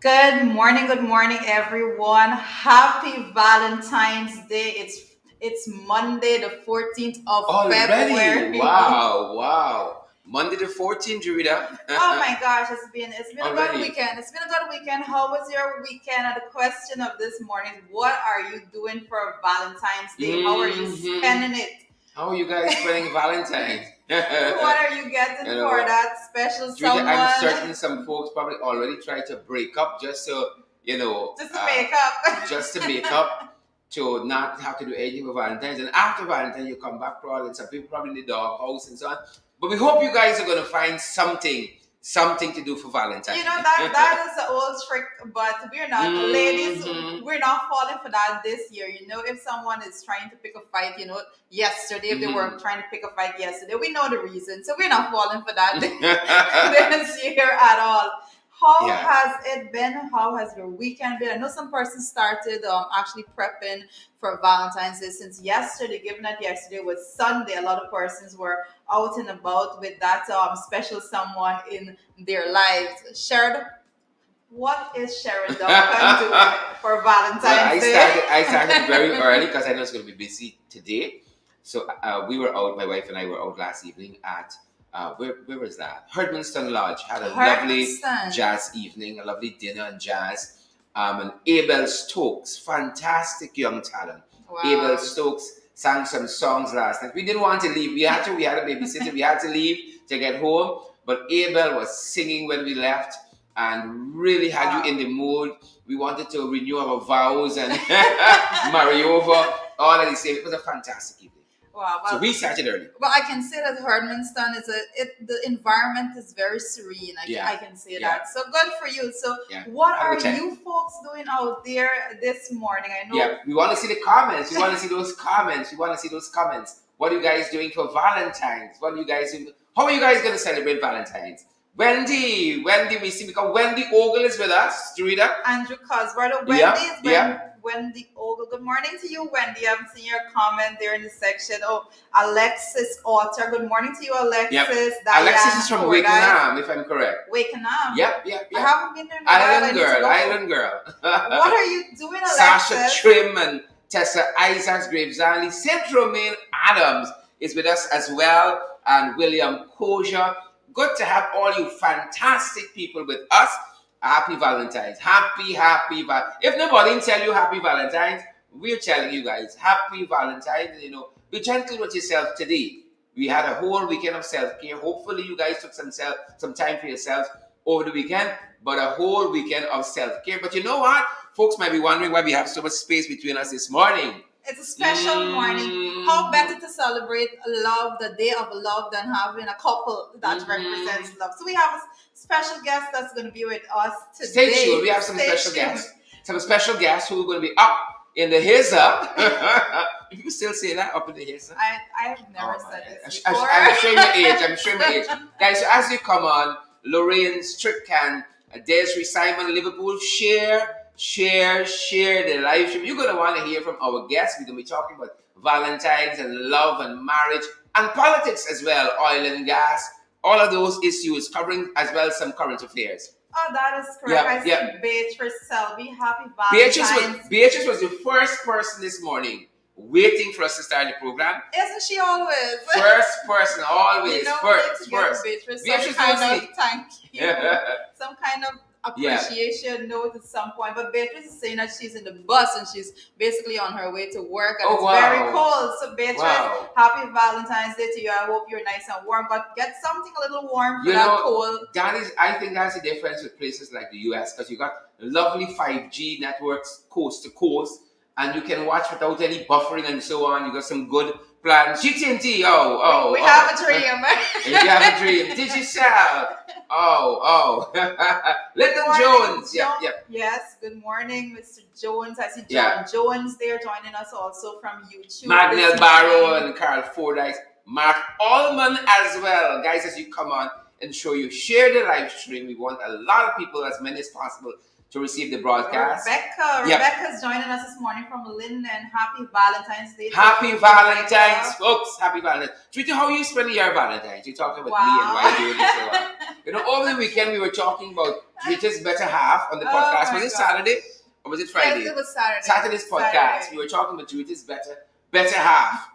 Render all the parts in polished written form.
Good morning, everyone. Happy Valentine's Day. It's Monday, the 14th of Already? February. Wow, wow. Monday the 14th, Rita. Oh my gosh, it's been a good Already. weekend. It's been a good weekend. How was your weekend? And the question of this morning, what are you doing for Valentine's Day? How are you hmm spending it? How are you guys spending Valentine's? What are you getting you for know, that special Rita, I'm someone? certain some folks probably already tried to break up just to, you know, Just to uh, make up. just to make up to not have to do anything for Valentine's. And after Valentine's, you come back probably, and some people probably in the dog house and so on. But we hope you guys are going to find something to do for Valentine's. That is the old trick, but we're not ladies. Mhm. We're not falling for that this year. If someone is trying to pick a fight, yesterday if they were Mhm. trying to pick a fight yesterday, we know the reason, so we're not falling for that this year at all. How Yeah. has it been? How has your weekend been? I know some persons started actually prepping for Valentine's Day since yesterday, given that yesterday was Sunday. A lot of persons were out and about with that special someone in their lives. Sharon, what is Sharon Duncan doing for Well, Valentine's I Day? started. I started very early because I know it's going to be busy today. So we were out. My wife and I were out last evening at where was that? Herdmanston Lodge. Had a lovely Hermiston. jazz evening, a lovely dinner and jazz. And Abel Stokes, fantastic young talent. Abel Wow. Stokes sang some songs last night. We didn't want to leave. We had to. We had a babysitter. We had to leave to get home. But Abel was singing when we left and really had you in the mood. We wanted to renew our vows and marry over all at the same. It was a fantastic evening. Wow. So Well, we started early. well, I can say that Herdmanston the environment is very serene. Yeah. I can say Yeah. that. So good for you. So Yeah. what Have a are good time. you folks doing out there this morning? I know. Yeah, we want to see the comments. We want to see those comments. We want to see those comments. What are you guys doing for Valentine's? What are you guys doing? How are you guys going to celebrate Valentine's? Wendy, we see because Wendy Ogle is with us. Do you read that? Andrew Cosworth. Wendy Yeah, is yeah. Wendy Ogle. Good morning to you, Wendy. I've seen your comment there in the section. Oh, Alexis Otter. Good morning to you, Alexis. Yep. Diane Alexis is from Fordyce. Wakenham, if I'm correct. Wakenham. Yep. I haven't been there in a while. I Island need to girl, go. Island girl. What are you doing, Alexis? Sasha Trim and Tessa Isaacs, Gravesali, St. Romaine Adams is with us as well, and William Kosher. Good to have all you fantastic people with us. Happy Valentine's. Happy If nobody tell you happy Valentine's, we're telling you guys happy Valentine's. Be gentle with yourself today. We had a whole weekend of self-care. Hopefully you guys took some time for yourselves over the weekend, but a whole weekend of self-care. But you know what? Folks might be wondering why we have so much space between us this morning. It's a special morning. How better to celebrate love, the day of love, than having a couple that represents love. So we have a special guest that's going to be with us today. Stay tuned. We have some special guests. Some special guests who are going to be up in the his up. If you still say that, up in the his up. I have never said this before. I'm showing my age. Guys, so as you come on, Lorraine Strickland, Desiree Simon, Liverpool, share the live stream. You're going to want to hear from our guests. We're going to be talking about Valentine's and love and marriage and politics as well, oil and gas, all of those issues, covering as well some current affairs. Oh, that is correct. I see Beatrice Selby. Happy Valentine's. Beatrice was the first person this morning waiting for us to start the program. Isn't she always? First person, always. First. Beatrice, Beatrice some kind of thank you. Some kind of appreciation note at some point. But Beatrice is saying that she's in the bus and she's basically on her way to work, and it's very cold. So Beatrice, happy Valentine's Day to you. I hope you're nice and warm, but get something a little warm for that cold. I think that's the difference with places like the US, because you got lovely 5G networks coast to coast, and you can watch without any buffering and so on. You got some good plans. GT&T, we have a dream. You have a dream. Digicel. Little Jones. Yep. Yes, good morning, Mr. Jones. I see John Jones there joining us also from YouTube. Magnell Barrow and Carl Fordyce. Mark Allman as well. Guys, as you come on and show you, share the live stream. We want a lot of people, as many as possible, to receive the broadcast. Yep. Rebecca's joining us this morning from Linden. Happy Valentine's Day. Happy Valentine's, folks. Happy Valentine's. Treaty, how are you spending your Valentine's? You're talking about me and why you're doing this so well. You know, over the weekend we were talking about Treaty's better half on the podcast. Was it Saturday or was it Friday? Yes, it was Saturday. Saturday's podcast. We were talking about Treaty's better half.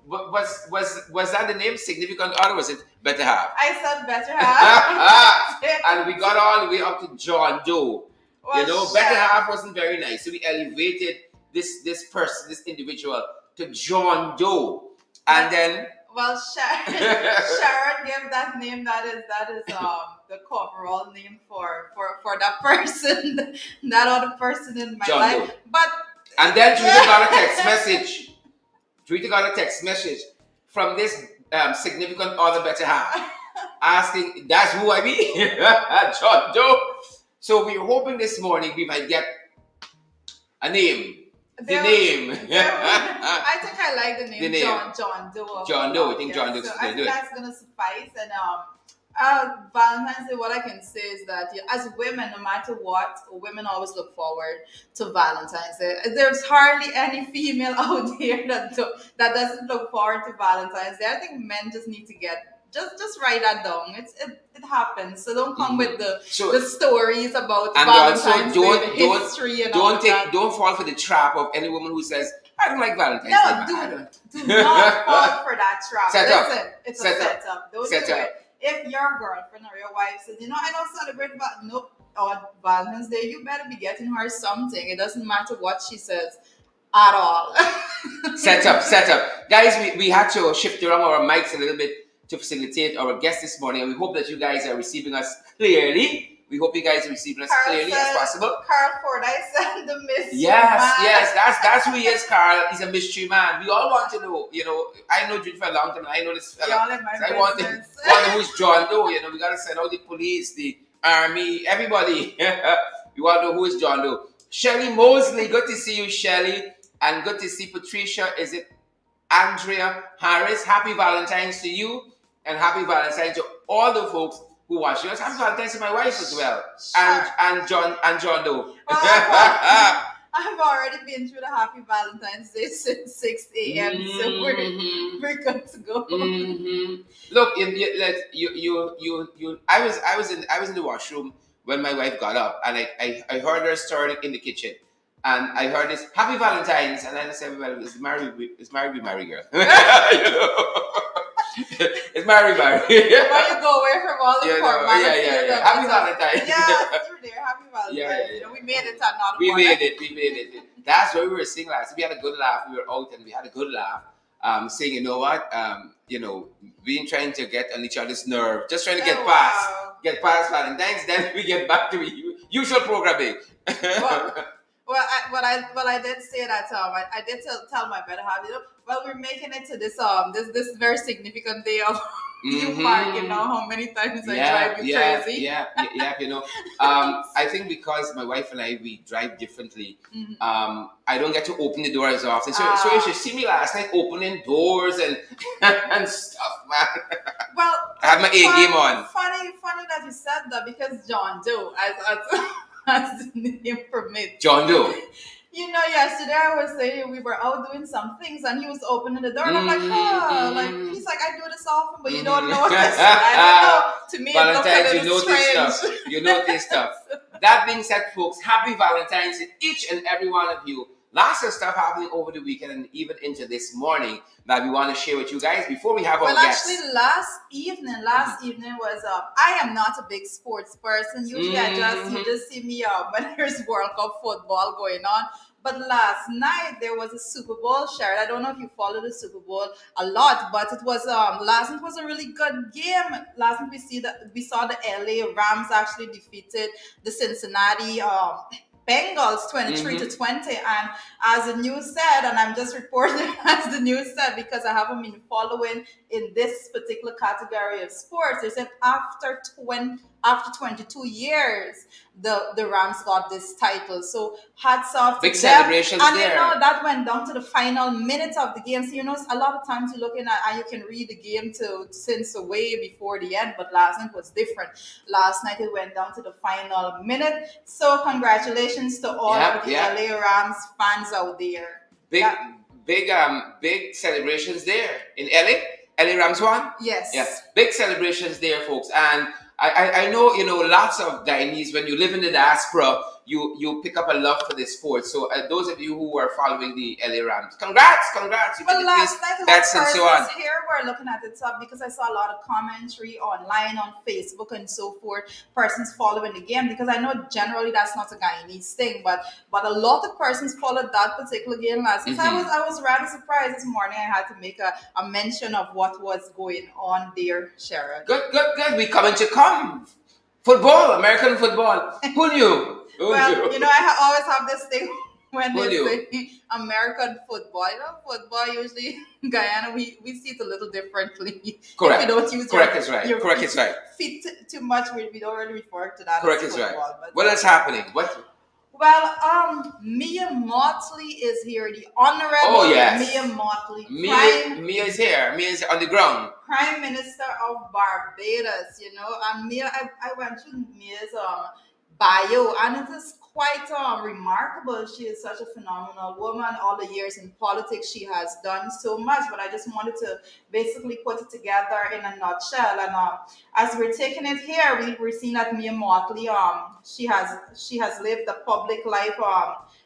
Was that the name? Significant other? Was it better half? I said better half. And we got all the way up to John Doe. Well, you know, better half wasn't very nice. So we elevated this person, this individual, to John Doe. And then Sharon gave that name that is the coverall name for that person, that other person in my John life. Doe. But and then Tweety got a text message. Tweety got a text message from this significant other better half asking, that's who I mean? John Doe. So we were hoping this morning we might get a name. The name. I think I like the name, John Doe. John Doe. I think John Doe. So I think that's gonna suffice. And Valentine's Day, what I can say is that as women, no matter what, women always look forward to Valentine's Day. There's hardly any female out there that doesn't look forward to Valentine's Day. I think men just need to just write that down. It happens. So don't come with the stories about Valentine's Day, the history and all that. Don't fall for the trap of any woman who says, I don't like Valentine's Day. Do not fall for that trap. Listen, it's a setup. Don't do it. If your girlfriend or your wife says, I don't celebrate Valentine's Day, you better be getting her something. It doesn't matter what she says at all. Set up. Guys, we had to shift around our mics a little bit to facilitate our guest this morning, and we hope that you guys are receiving us clearly. We hope you guys are receiving us clearly as possible. Carl Ford, I said the mystery man. Yes, that's who he is, Carl. He's a mystery man. We all want to know, I know Jude for a long time, and I know this fella. I want to know who's John Doe. We got to send out the police, the army, everybody. We want to know who is John Doe. Shelley Mosley, good to see you, Shelley. And good to see Patricia. Is it Andrea Harris? Happy Valentine's to you. And happy Valentine's to all the folks who watch us. Happy Valentine's to my wife as well. And John Doe. I've already been through the happy Valentine's Day since 6 a.m. So we're good to go. Look, I was in the washroom when my wife got up, and I heard her stirring in the kitchen. And I heard this, happy Valentine's, and I said, well, it's married, be married, girl. It's married. Why you go away from all the formalities? Yeah. Happy Valentine's. Yeah, through there. Happy Valentine's. Yeah. We made it at not We made it. That's why we were singing last. We had a good laugh. We were out and we had a good laugh. Saying, you know what? We ain't trying to get on each other's nerve. Just trying to get past Valentine's. Then we get back to usual programming. I did say that I did tell my better half, we're making it to this this very significant day of you parking now. How many times I drive you crazy? I think because my wife and we drive differently. I don't get to open the door as often. So you should see me last night opening doors and stuff, man. Well, I had my A game on. Funny that you said that, because John Doe, as the name permits. John Doe. Yesterday I was saying we were out doing some things and he was opening the door and I'm like, he's like, I do this often, but you don't know this. I don't know. To me, Valentine's, it looks a little strange. You know this stuff. That being said, folks, happy Valentine's to each and every one of you. Lots of stuff happening over the weekend and even into this morning that we want to share with you guys before we have our guests. Actually, last evening was I am not a big sports person. Usually, you just see me when there's World Cup football going on. But last night there was a Super Bowl. Sharon, I don't know if you follow the Super Bowl a lot, but it was last night was a really good game. Last night we saw the LA Rams actually defeated the Cincinnati Bengals 23-20, and as the news said, and I'm just reporting as the news said because I haven't been following in this particular category of sports, they said after after 22 years, the Rams got this title. So hats off to Big them. celebrations And there. that went down to the final minutes of the game. So a lot of times you're looking at and you can read the game to since way before the end, but last night was different. Last night it went down to the final minute. So congratulations to all of the LA Rams fans out there. Big big celebrations there in LA. LA Rams won? Yes. Yeah. Big celebrations there, folks. And I know, lots of Guyanese, when you live in the diaspora, you pick up a love for this sport. So those of you who are following the LA Rams, congrats. Well, last night, that's and so on. Here we're looking at it up because I saw a lot of commentary online on Facebook and so forth. Persons following the game because I know generally that's not a Guyanese thing, but a lot of persons followed that particular game last night. Mm-hmm. So I was rather surprised this morning. I had to make a mention of what was going on there, Sharon. Good. We coming to come. Football, American football. Who knew? I always have this thing when they say American football. Football usually Guyana we see it a little differently. Correct. If you don't use Correct is right. Correct is right. Feet too much. We don't really refer to that. Correct as is right. But what is happening? What? Well, Mia Motley is here. The Honorable Mia Motley. Mia is here. Mia is on the ground. Prime Minister of Barbados. And Mia, I went through Mia's bio, and it is quite remarkable. She is such a phenomenal woman. All the years in politics, she has done so much. But I just wanted to basically put it together in a nutshell. And as we're taking it here, we're seeing that Mia Motley, she has lived a public life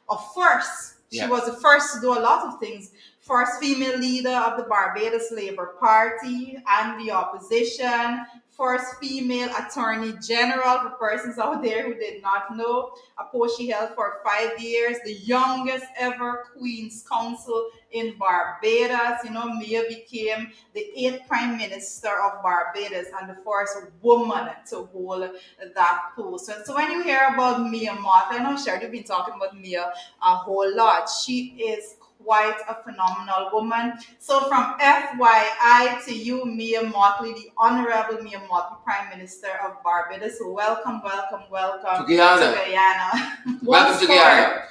of first. She was the first to do a lot of things. First female leader of the Barbados Labour Party and the opposition. First female attorney general, for persons out there who did not know, a post she held for 5 years, the youngest ever Queen's Counsel in Barbados. Mia became the 8th Prime Minister of Barbados and the first woman to hold that post. So when you hear about Mia Motley, I know Sherry, you've been talking about Mia a whole lot. She is quite a phenomenal woman. So from FYI to you, Mia Motley, the Honorable Mia Motley, Prime Minister of Barbados. So welcome to Guyana. Welcome to Guyana.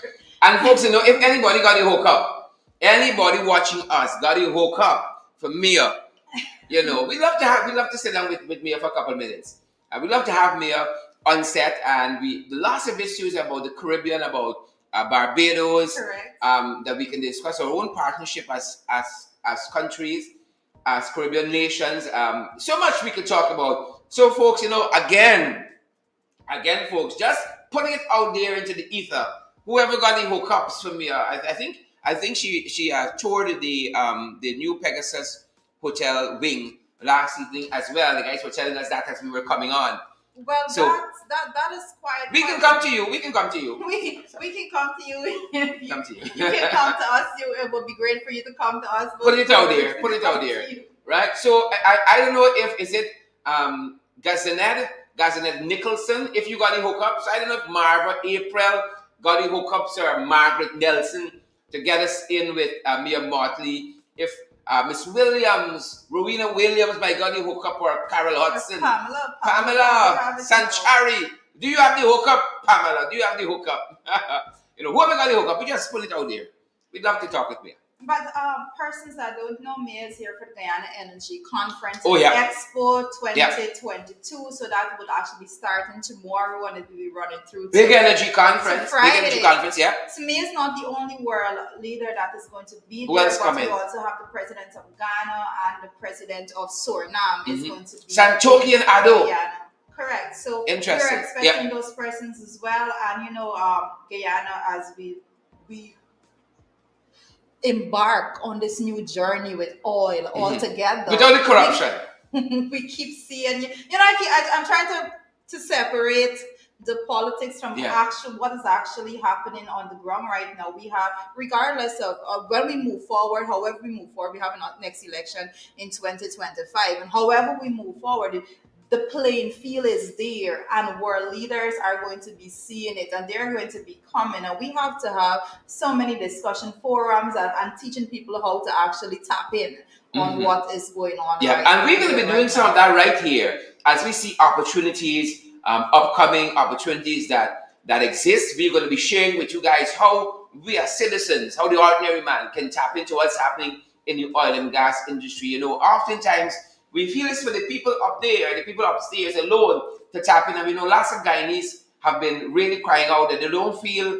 And folks, if anybody got a hook up, anybody watching us got a hook up for Mia, we love to sit down with Mia for a couple of minutes. And we love to have Mia on set, and the lots of issues about the Caribbean, about Barbados, that we can discuss our own partnership as countries, as Caribbean nations. So much we could talk about. So, folks, again, folks, just putting it out there into the ether. Whoever got the hookups for me, I think she toured the new Pegasus Hotel wing last evening as well. The guys were telling us that as we were coming on. Well, so that is quite. We can come to you. We can come to you. We can come to you. You can come to us. It would be great for you to come to us. Put it out there. Right. So I don't know if is it Gazanet Nicholson. If you got any hookups, I don't know if Marva April got any hookups or Margaret Nelson to get us in with Mia Motley. If Miss Williams, Rowena Williams, my God, you hook up, or Carol Hudson, Pamela Sanchari. Do you have the hookup, Pamela? Do you have the hookup? Whoever got the hookup, we just put it out there. We'd love to talk with me. But persons that don't know, Mia is here for the Guyana Energy Conference Expo 2022. So that would actually be starting tomorrow and it will be running through Big Energy Conference. Big Energy Conference, yeah. So Mia is not the only world leader that is going to be Who there, else but coming? we also have the president of Ghana and the president of Suriname is going to be Santoki and Ado. Guyana. Correct. So we're interesting. expecting those persons as well. And Guyana, as we embark on this new journey with oil altogether. Without the corruption. We keep seeing, I'm trying to separate the politics from what is actually happening on the ground right now. We have, regardless of when we move forward, however we move forward, we have a next election in 2025. And however we move forward, the playing field is there and world leaders are going to be seeing it and they're going to be coming. And we have to have so many discussion forums and teaching people how to actually tap in on what is going on. Yeah, and we're going to be doing some of that right here as we see opportunities upcoming opportunities that exist. We're going to be sharing with you guys how we as citizens, how the ordinary man can tap into what's happening in the oil and gas industry. Oftentimes we feel it's for the people up there, the people upstairs alone to tap in. And we know lots of Guyanese have been really crying out that they don't feel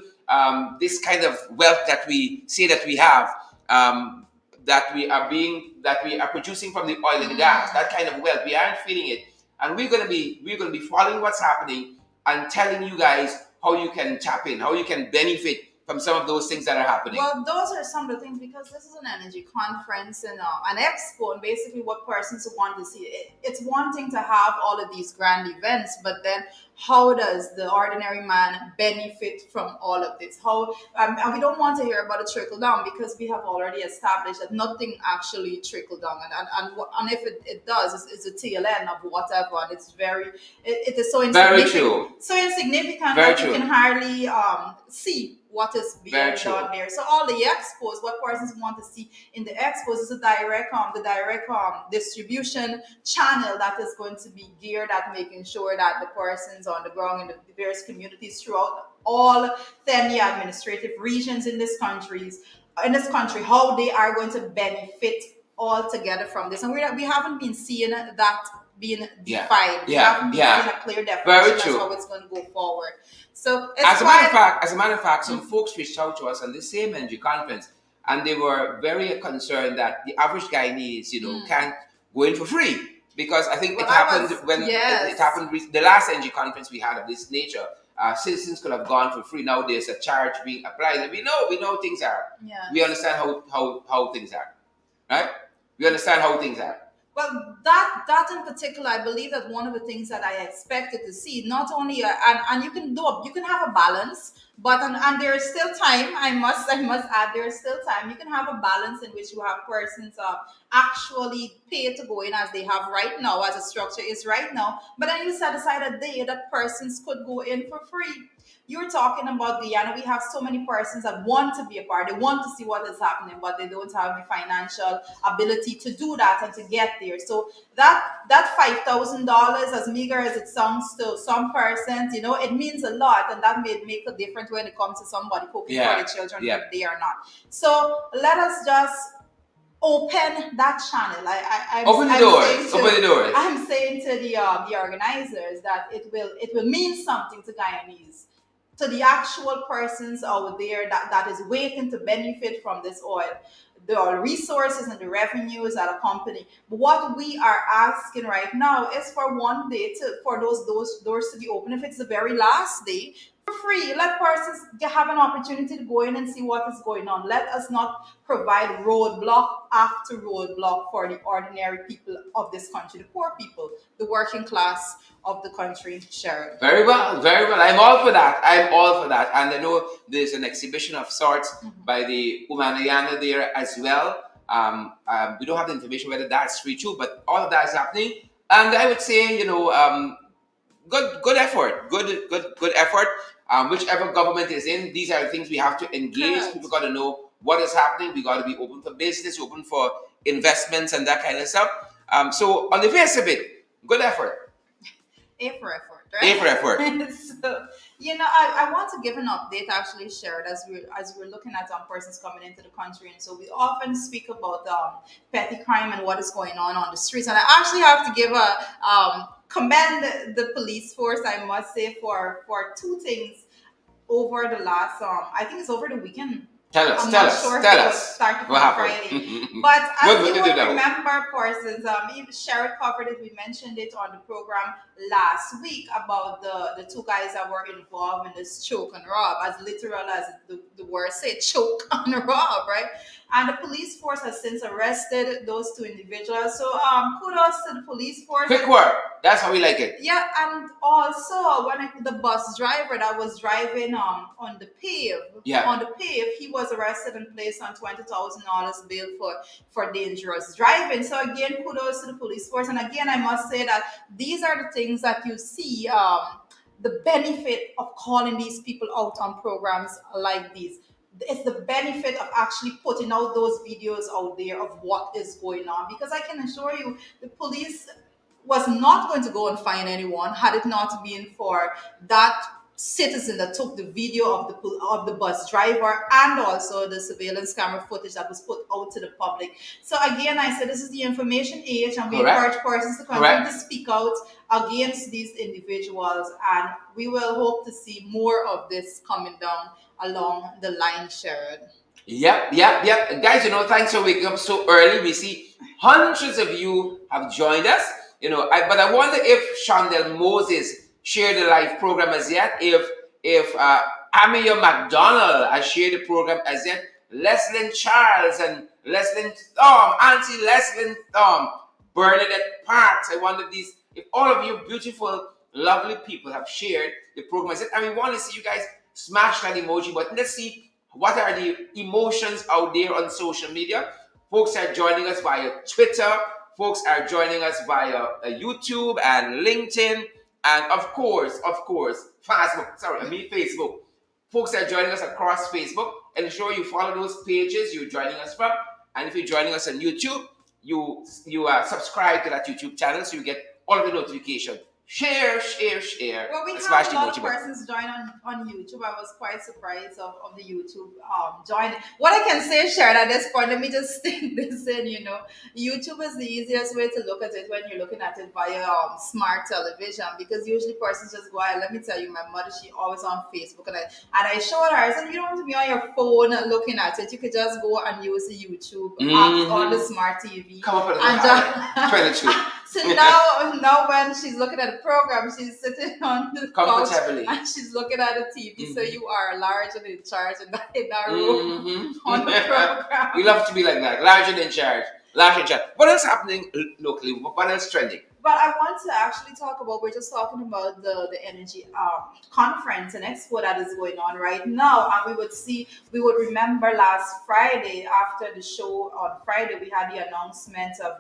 this kind of wealth that we say that we have, that we are producing from the oil and gas. That kind of wealth, we aren't feeling it, and we're gonna be following what's happening and telling you guys how you can tap in, how you can benefit from some of those things that are happening. Well, those are some of the things because this is an energy conference and an expo, and basically what persons want to see. It's one thing to have all of these grand events, but then how does the ordinary man benefit from all of this? And we don't want to hear about a trickle down because we have already established that nothing actually trickle down, and if it does, it's a tail end of whatever, and it's it is so Very insignificant, true. so insignificant Very that you true. can hardly see what is being Very true. done there. So all the expos, what persons want to see in the expos is the direct distribution channel that is going to be geared at making sure that the persons on the ground in the various communities throughout all 10 administrative regions in this country, how they are going to benefit all together from this. And we haven't been seeing that being Yeah. defined. We Yeah. haven't been Yeah. seeing a clear Very definition as true. how it's going to go forward. So it's As a matter of quite fact, some folks reached out to us on the same energy conference, and they were very concerned that the average Guyanese, can't go in for free because I think Well, it happened yes. it happened the last energy conference we had of this nature. Citizens could have gone for free. Now there's a charge being applied, and we know things are. Yeah. We understand how things are, right? We understand how things are. Well, that in particular, I believe that one of the things that I expected to see, not only and you can have a balance, but and there is still time. I must add, there is still time. You can have a balance in which you have persons actually pay to go in as they have right now, as the structure is right now. But then you set aside a day that persons could go in for free. You're talking about Guyana. We have so many persons that want to be a part. They want to see what is happening, but they don't have the financial ability to do that and to get there. So that $5,000, as meager as it sounds to some persons, it means a lot, and that may make a difference when it comes to somebody cooking for the children if they are not. So let us just open that channel. Open the doors. Open the doors. I'm saying to the organizers that it will mean something to Guyanese, to the actual persons out there that is waiting to benefit from this oil, the resources and the revenues that accompany. But what we are asking right now is for one day for those doors to be open. If it's the very last day, for free, let persons have an opportunity to go in and see what is going on. Let us not provide roadblock after roadblock for the ordinary people of this country, the poor people, the working class of the country, Sharon. Very well, very well. I'm all for that. I'm all for that. And I know there's an exhibition of sorts by the Umanayana there as well. We don't have the information whether that's free too, but all of that is happening. And I would say, good effort, good effort. Whichever government is in, these are the things we have to engage. Correct. People got to know what is happening. We got to be open for business, open for investments and that kind of stuff. So on the face of it, good effort. A for effort, right? A for effort. So, I want to give an update actually shared as we're looking at persons coming into the country, and so we often speak about petty crime and what is going on the streets. And I actually have to give a commend the police force, I must say, for two things over the last I think it's over the weekend. Tell us, I'm tell not us, sure if tell it was us. started What on happened? Friday. But What as you did you will know? remember, persons, even Sherrod covered it. We mentioned it on the program last week about the two guys that were involved in this choke and rob, as literal as the word said, choke and rob, right? And the police force has since arrested those two individuals. So kudos to the police force. Quick work. That's how we like it. Yeah, and also the bus driver that was driving on the pave, he was arrested and placed on $20,000 bail for dangerous driving. So again, kudos to the police force. And again, I must say that these are the things that you see the benefit of calling these people out on programs like these. It's the benefit of actually putting out those videos out there of what is going on, because I can assure you the police was not going to go and find anyone had it not been for that citizen that took the video of the bus driver and also the surveillance camera footage that was put out to the public. So again, I said this is the information age, and we encourage persons to continue to speak out against these individuals, and we will hope to see more of this coming down along the line, Sharon. Yep. Guys, thanks for waking up so early. We see hundreds of you have joined us. But I wonder if Chandel Moses shared the live program as yet. If Amia McDonald has shared the program as yet. Leslyn Charles and Leslyn Thom, Auntie Leslyn Thom, Bernadette Parks. I wonder if all of you beautiful, lovely people have shared the program as yet. And we want to see you guys smash that emoji button. Let's see what are the emotions out there on social media. Folks are joining us via Twitter. Folks are joining us via YouTube and LinkedIn. And of course, Facebook. Folks are joining us across Facebook. Ensure you follow those pages you're joining us from. And if you're joining us on YouTube, you subscribe to that YouTube channel so you get all of the notifications. Share. Well, we have a lot of persons join on YouTube. I was quite surprised of the YouTube join. What I can say, Sharon, at this point, let me just stick this in. YouTube is the easiest way to look at it when you're looking at it via smart television, because usually persons just go out. Let me tell you, my mother, she always on Facebook, and I showed her. I said, you don't have to be on your phone looking at it. You could just go and use the YouTube app on the smart TV. Come up with a 22. So now when she's looking at the program, she's sitting on the couch and she's looking at the TV. So you are large and in charge in that room on the program. We love to be like that, large and in charge. What else happening locally? What else trending? But I want to actually talk about, we're just talking about the energy conference and expo that is going on right now. And we would remember last Friday, after the show on Friday, we had the announcement of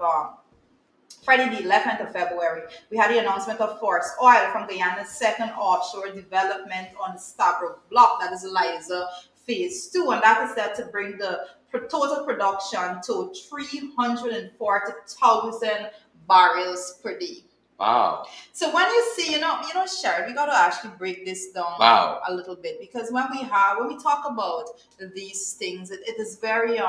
Friday the 11th of February, we had the announcement of Force Oil from Guyana's second offshore development on the Stabroek block, that is Liza Phase 2, and that is set to bring the total production to 340,000 barrels per day. Wow. So when you see, Sharon, we got to actually break this down a little bit, because when we talk about these things, it is very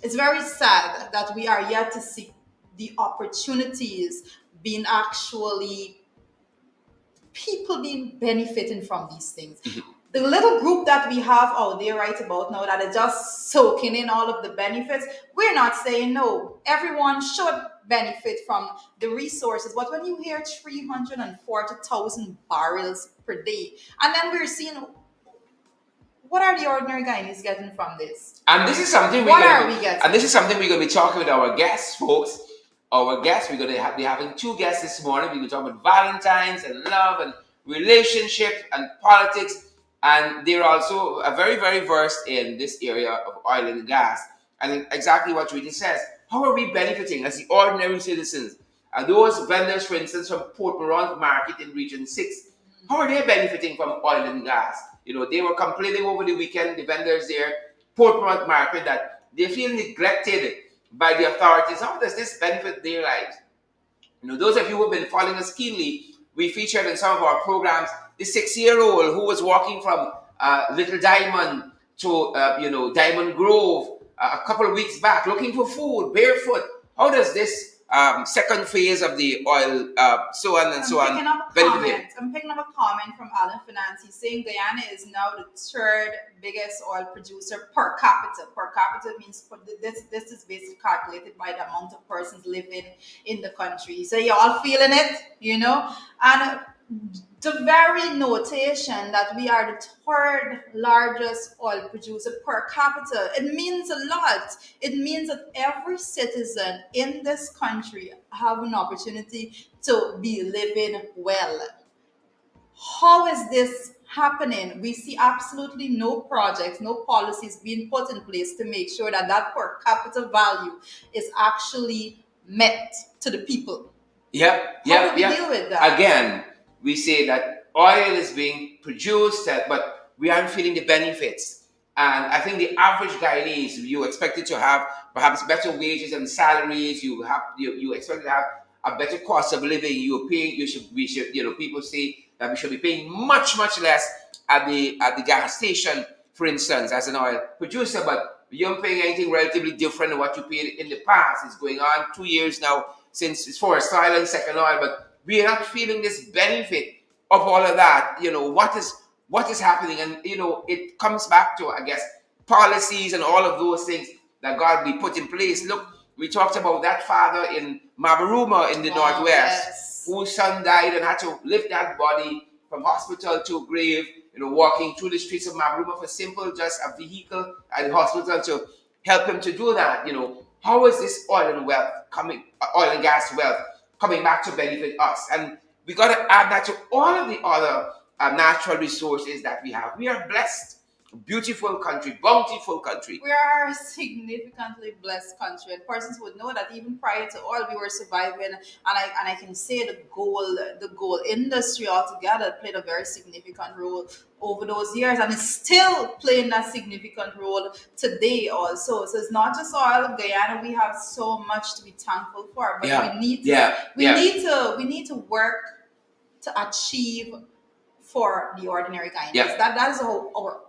it's very sad that we are yet to see the opportunities being people being benefiting from these things. The little group that we have out there right about now that are just soaking in all of the benefits, we're not saying no. Everyone should benefit from the resources. But when you hear 340,000 barrels per day, and then we're seeing, what are the ordinary Guyanese getting from this? And this is something we're going to be talking with our guests, folks. Our guests, we're going to be having two guests this morning. We're going to talk about Valentine's and love and relationships and politics. And they're also very, very versed in this area of oil and gas. And exactly what Rita says. How are we benefiting as the ordinary citizens? And those vendors, for instance, from Port Morant Market in Region 6, how are they benefiting from oil and gas? They were complaining over the weekend, the vendors there, Port Morant Market, that they feel neglected by the authorities. How does this benefit their lives? Those of you who have been following us keenly, we featured in some of our programs the 6-year-old who was walking from Little Diamond to Diamond Grove a couple of weeks back, looking for food, barefoot. How does this second phase of the oil, so on and so on, benefit? I'm picking up a comment from Alan Finance. He's saying Guyana is now the third biggest oil producer per capita. Per capita means this is basically calculated by the amount of persons living in the country. So you all feeling it, and the very notation that we are the third largest oil producer per capita, it means a lot. It means that every citizen in this country have an opportunity to be living well. How is this happening? We see absolutely no projects, no policies being put in place to make sure that per capita value is actually met to the people. How do we deal with that? Again, we say that oil is being produced, but we aren't feeling the benefits. And I think the average Guyanese, you expected to have perhaps better wages and salaries. You expect to have a better cost of living. You're paying. We should. People say that we should be paying much, much less at the gas station, for instance, as an oil producer. But you're paying anything relatively different than what you paid in the past. It's going on 2 years now since it's first oil and second oil, but we are not feeling this benefit of all of that. What is happening, and it comes back to, I guess, policies and all of those things that God we put in place. Look, we talked about that father in Mabaruma in the Northwest, Yes. whose son died and had to lift that body from hospital to grave, walking through the streets of Mabaruma for simple, just a vehicle at the hospital to help him to do that. How is this oil and gas wealth coming back to benefit us? And we got to add that to all of the other natural resources that we have. We are blessed, beautiful country, bountiful country. We are a significantly blessed country, and persons would know that even prior to oil, we were surviving. And I can say the gold industry altogether played a very significant role over those years, and is still playing that significant role today also. So it's not just oil. Guyana, we have so much to be thankful for, but Yeah. we need to Yeah. we Yeah. need to we need to work to achieve for the ordinary Guyanese. Yeah. That is our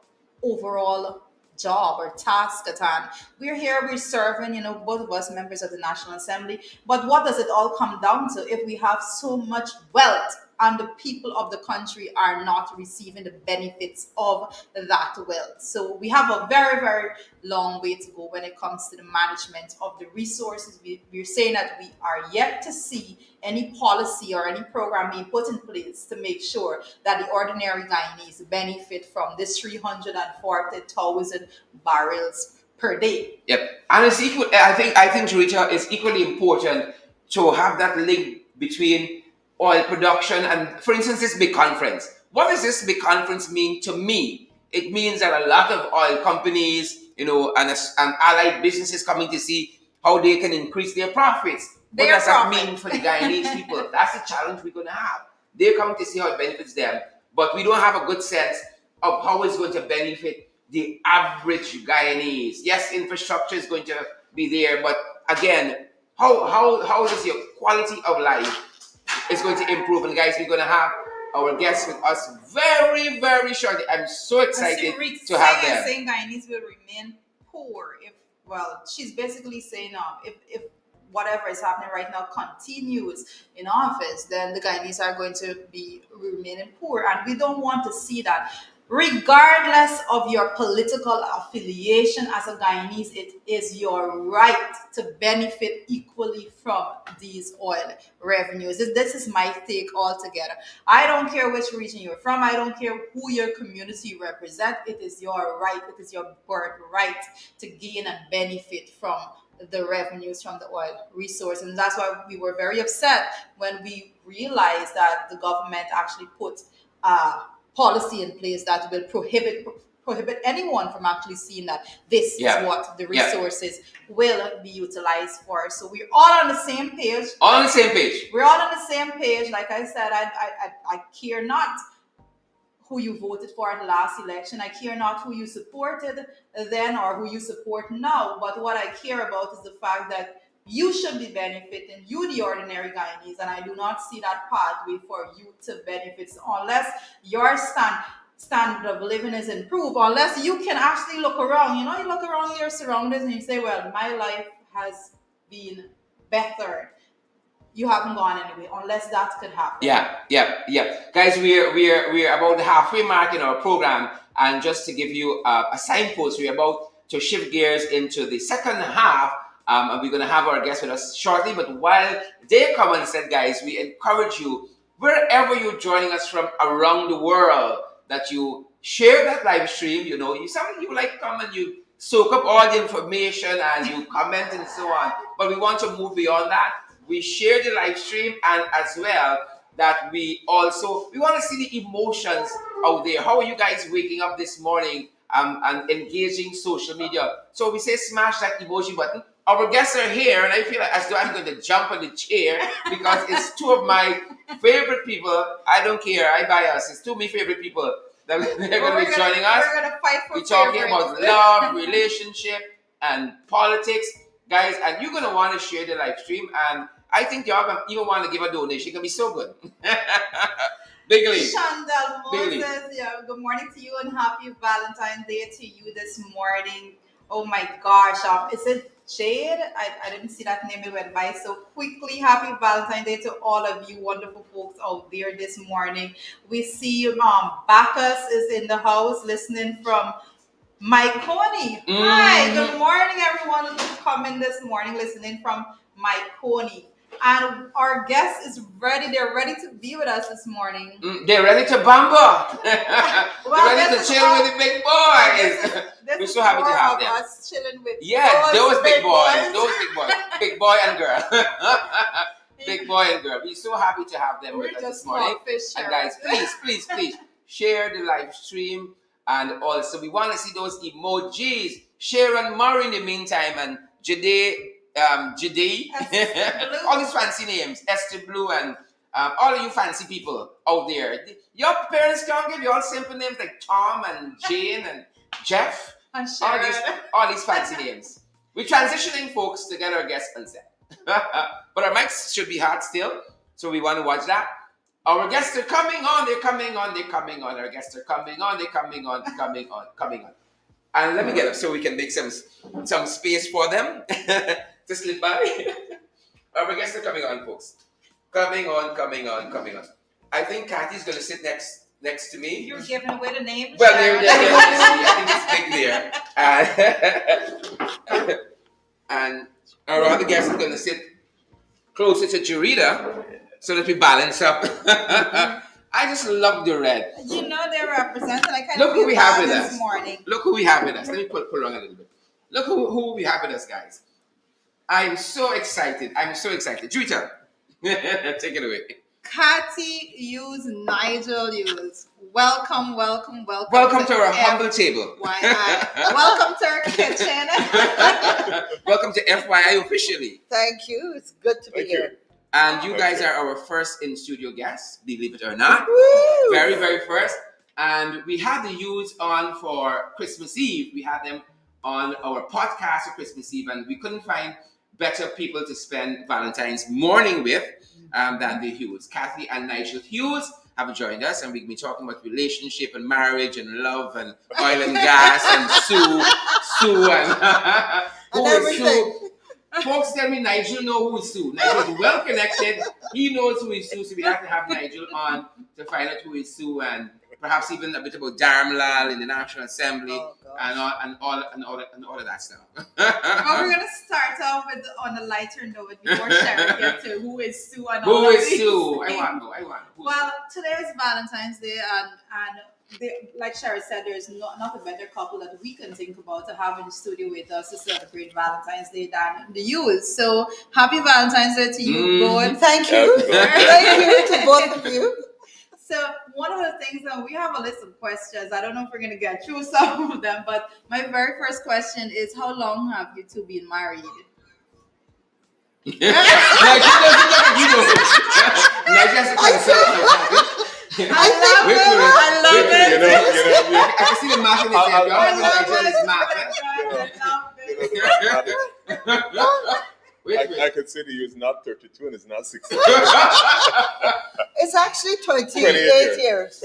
overall job or task at hand. We're here, we're serving, both of us members of the National Assembly. But what does it all come down to if we have so much wealth and the people of the country are not receiving the benefits of that wealth? So we have a very, very long way to go when it comes to the management of the resources. We're saying that we are yet to see any policy or any program being put in place to make sure that the ordinary Guyanese benefit from this 340,000 barrels per day. Yep, and it's equal. I think Rita, it's equally important to have that link between oil production and, for instance, this big conference. What does this big conference mean to me? It means that a lot of oil companies, and allied businesses coming to see how they can increase their profits. What Their does that profit. mean for the Guyanese people? That's the challenge we're going to have. They're coming to see how it benefits them, but we don't have a good sense of how it's going to benefit the average Guyanese. Yes, infrastructure is going to be there, but again, how does your quality of life is going to improve? And guys, we're going to have our guests with us very, very shortly. I'm so excited to have them. Saying Guyanese will remain poor she's basically saying if whatever is happening right now continues in office, then the Guyanese are going to be remaining poor, and we don't want to see that. Regardless of your political affiliation as a Guyanese, it is your right to benefit equally from these oil revenues. This is my take altogether. I don't care which region you're from. I don't care who your community represents. It is your right. It is your birthright to gain and benefit from the revenues from the oil resource. And that's why we were very upset when we realized that the government actually put policy in place that will prohibit anyone from actually seeing that this is what the resources will be utilized for. So we're all on the same page. All on the same page. We're all on the same page. Like I said, I care not who you voted for in the last election. I care not who you supported then or who you support now. But what I care about is the fact that you should be benefiting, you the ordinary Guyanese, and I do not see that pathway for you to benefit unless your standard of living is improved, unless you can actually look around. You look around your surroundings and you say, well, my life has been better. You haven't gone anywhere unless that could happen. Yeah. Guys, we're about the halfway mark in our program, and just to give you a signpost, we're about to shift gears into the second half. And we're going to have our guests with us shortly. But while they come and said, guys, we encourage you, wherever you're joining us from around the world, that you share that live stream. You come and you soak up all the information and you comment and so on. But we want to move beyond that. We share the live stream, and as well that we want to see the emotions out there. How are you guys waking up this morning and engaging social media? So we say smash that emoji button. Our guests are here, and I feel like as though I'm going to jump on the chair because it's two of my favorite people. I don't care. I bias. It's two of my favorite people that they're going to be joining us. We're going to fight for We're talking about love, relationship, and politics. Guys, and you're going to want to share the live stream. And I think y'all gonna even want to give a donation. It can be so good. Big league. Chandel Big league. Moses, yeah, good morning to you and happy Valentine's Day to you this morning. Oh my gosh, is it Jade? I didn't see that name, it went by so quickly. Happy Valentine's Day to all of you wonderful folks out there this morning. We see Bacchus is in the house listening from Mike Coney. Hi, good morning, everyone who's coming this morning listening from Mike Coney. And our guest is ready. They're ready to be with us this morning. They're ready to bamba. They're ready to chill with the big boys. We're so happy to have them. Us chilling with those big boys. Those big boys. Big boy and girl. Big boy and girl. We're so happy to have them with us this morning. And guys, please share the live stream. And also, we want to see those emojis. Sharon Murray in the meantime, and Jade, all these fancy names, Esther Blue, and all of you fancy people out there. Your parents can't give you all simple names like Tom and Jane and Jeff. And all these fancy names. We're transitioning, folks, to get our guests on set. But our mics should be hot still, so we want to watch that. Our guests are coming on, they're coming on. Our guests are coming on, they're coming on. And let me get up so we can make some space for them to slip by. Our guests are coming on, folks. Coming on. I think Kathy's going to sit next to me. You're giving away the name? Well, there. I think it's big there. And our other guest is going to sit closer to Jarita, so that we balance up. I just love the red. You know they're represented. I kind Look of who we have with us this morning. Look who we have with us. Let me pull on a little bit. Look who we have with us, guys. I'm so excited. Juita, take it away. Cathy Hughes, Nigel Hughes. Welcome. Welcome to our humble table. Welcome to our kitchen. Welcome to FYI officially. Thank you. It's good to be here. And you guys are our first in-studio guests, believe it or not. Woo! Very, very first. And we had the youths on for Christmas Eve. We had them on our podcast for Christmas Eve, and we couldn't find better people to spend Valentine's morning with than the Hughes. Cathy and Nigel Hughes have joined us, and we've been talking about relationship and marriage and love and oil and gas and Sue and and everything. Sue. Folks tell me Nigel know who is Sue. Nigel is well connected. He knows who is Sue, so we have to have Nigel on to find out who is Sue, and perhaps even a bit about Dharmlal in the National Assembly and all of that stuff. Well, we're gonna start off on a lighter note before Sharon gets to who is Sue and who all is of these Sue? things. I want. Well, today is Valentine's Day, and like Sherry said, there's not a better couple that we can think about to have in the studio with us to celebrate Valentine's Day than the youth. So happy Valentine's Day to you both. Thank you. Thank you to both of you. So one of the things that we have a list of questions. I don't know if we're going to get through some of them, but my very first question is, how long have you two been married? I love it. I can see the math in his head. I love it. I consider you is not 32 and it's not 60. It's actually 28 years. 28 years.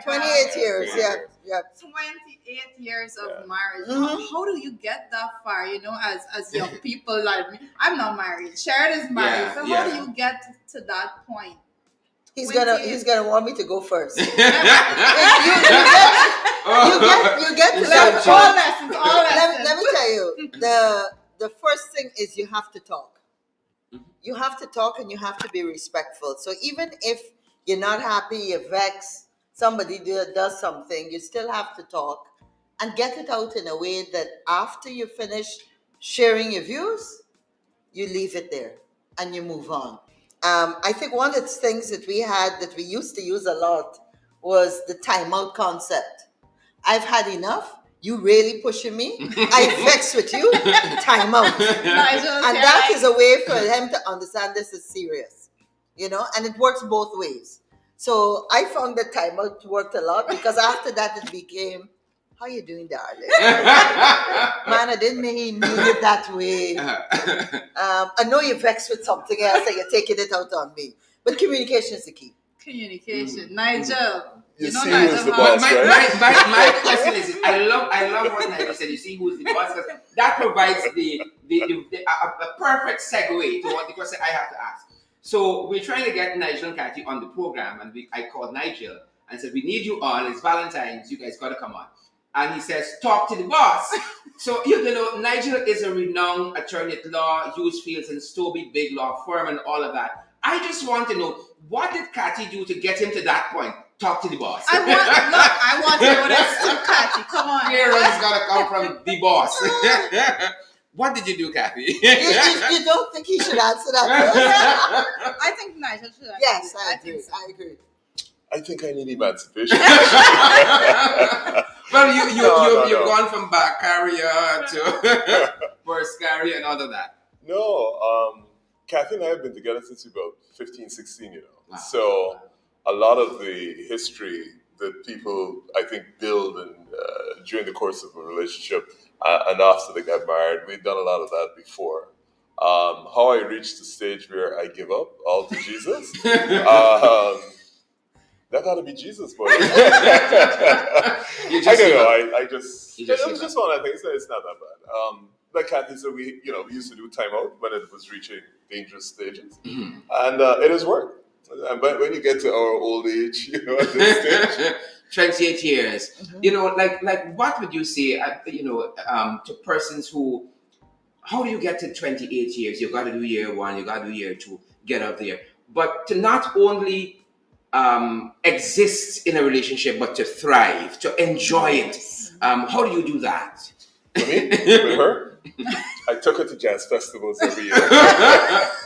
28 years, yeah. 28 years of marriage. Mm-hmm. How do you get that far, as young people like me? I'm not married. Sharon is married. So how do you get to that point? He's gonna want me to go first. you get to that all lessons. Let me tell you, the first thing is you have to talk. You have to talk and you have to be respectful. So even if you're not happy, you're vexed, somebody does something, you still have to talk and get it out in a way that after you finish sharing your views, you leave it there and you move on. I think one of the things that we used to use a lot was the timeout concept. I've had enough. You really pushing me. I vex with you. Timeout. And that is a way for him to understand this is serious, and it works both ways. So I found that timeout worked a lot because after that it became how you doing, darling? Man, I didn't mean it that way. I know you're vexed with something else and you're taking it out on me. But communication is the key. Communication. Nigel. You know see Nigel, who's the huh? boss, right? My question is, I love what Nigel said. You see who's the boss, because that provides a perfect segue to what the question I have to ask. So we're trying to get Nigel and Kathy on the program, and I called Nigel and said, we need you on. It's Valentine's. You guys got to come on. And he says, talk to the boss. So, you know, Nigel is a renowned attorney at law, Hughes Fields and Stobie, big law firm and all of that. I just want to know, what did Kathy do to get him to that point? Talk to the boss. I want to know that. Kathy, come on. Aaron's got to come from the boss. What did you do, Kathy? You don't think he should answer that question? I think Nigel should answer. Yes, it. I agree. I agree. I think I need emancipation. Well, you've No. gone from back carrier to first carrier and all of that. No, Kathy and I have been together since we were about 15, 16, you know. Wow. So a lot of the history that people, I think, build during the course of a relationship and after they get married, we've done a lot of that before. How I reached the stage where I give up all to Jesus, that got to be Jesus, buddy. I don't know. I just it was just one of the things. It's not that bad. Like Kathy said, we used to do timeout when it was reaching dangerous stages, and it has worked. And when you get to our old age, at this stage, 28 years. Like what would you say, to persons who, how do you get to 28 years? You got to do year one, you got to do year two, get up there. But to not only exist in a relationship, but to thrive, to enjoy it. How do you do that? For me, with her, I took her to jazz festivals every year.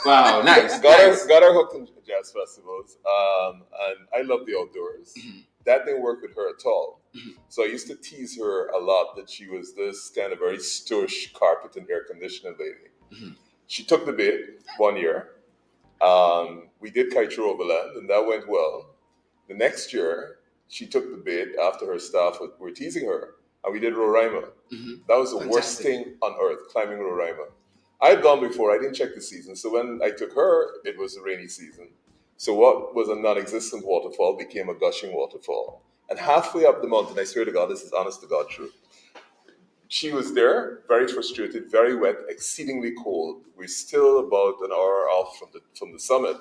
Wow, nice. Got her hooked in jazz festivals, and I love the outdoors. That didn't work with her at all. So I used to tease her a lot that she was this kind of very stush carpet and air conditioning lady. She took the bait one year. We did Kaitro Overland, and that went well. The next year, she took the bait after her staff were teasing her, and we did Roraima. That was the worst thing on earth, climbing Roraima. I had gone before, I didn't check the season, so when I took her, it was a rainy season. So what was a non-existent waterfall became a gushing waterfall. And halfway up the mountain, I swear to God, this is honest to God truth, she was there, very frustrated, very wet, exceedingly cold. We're still about an hour off from the summit.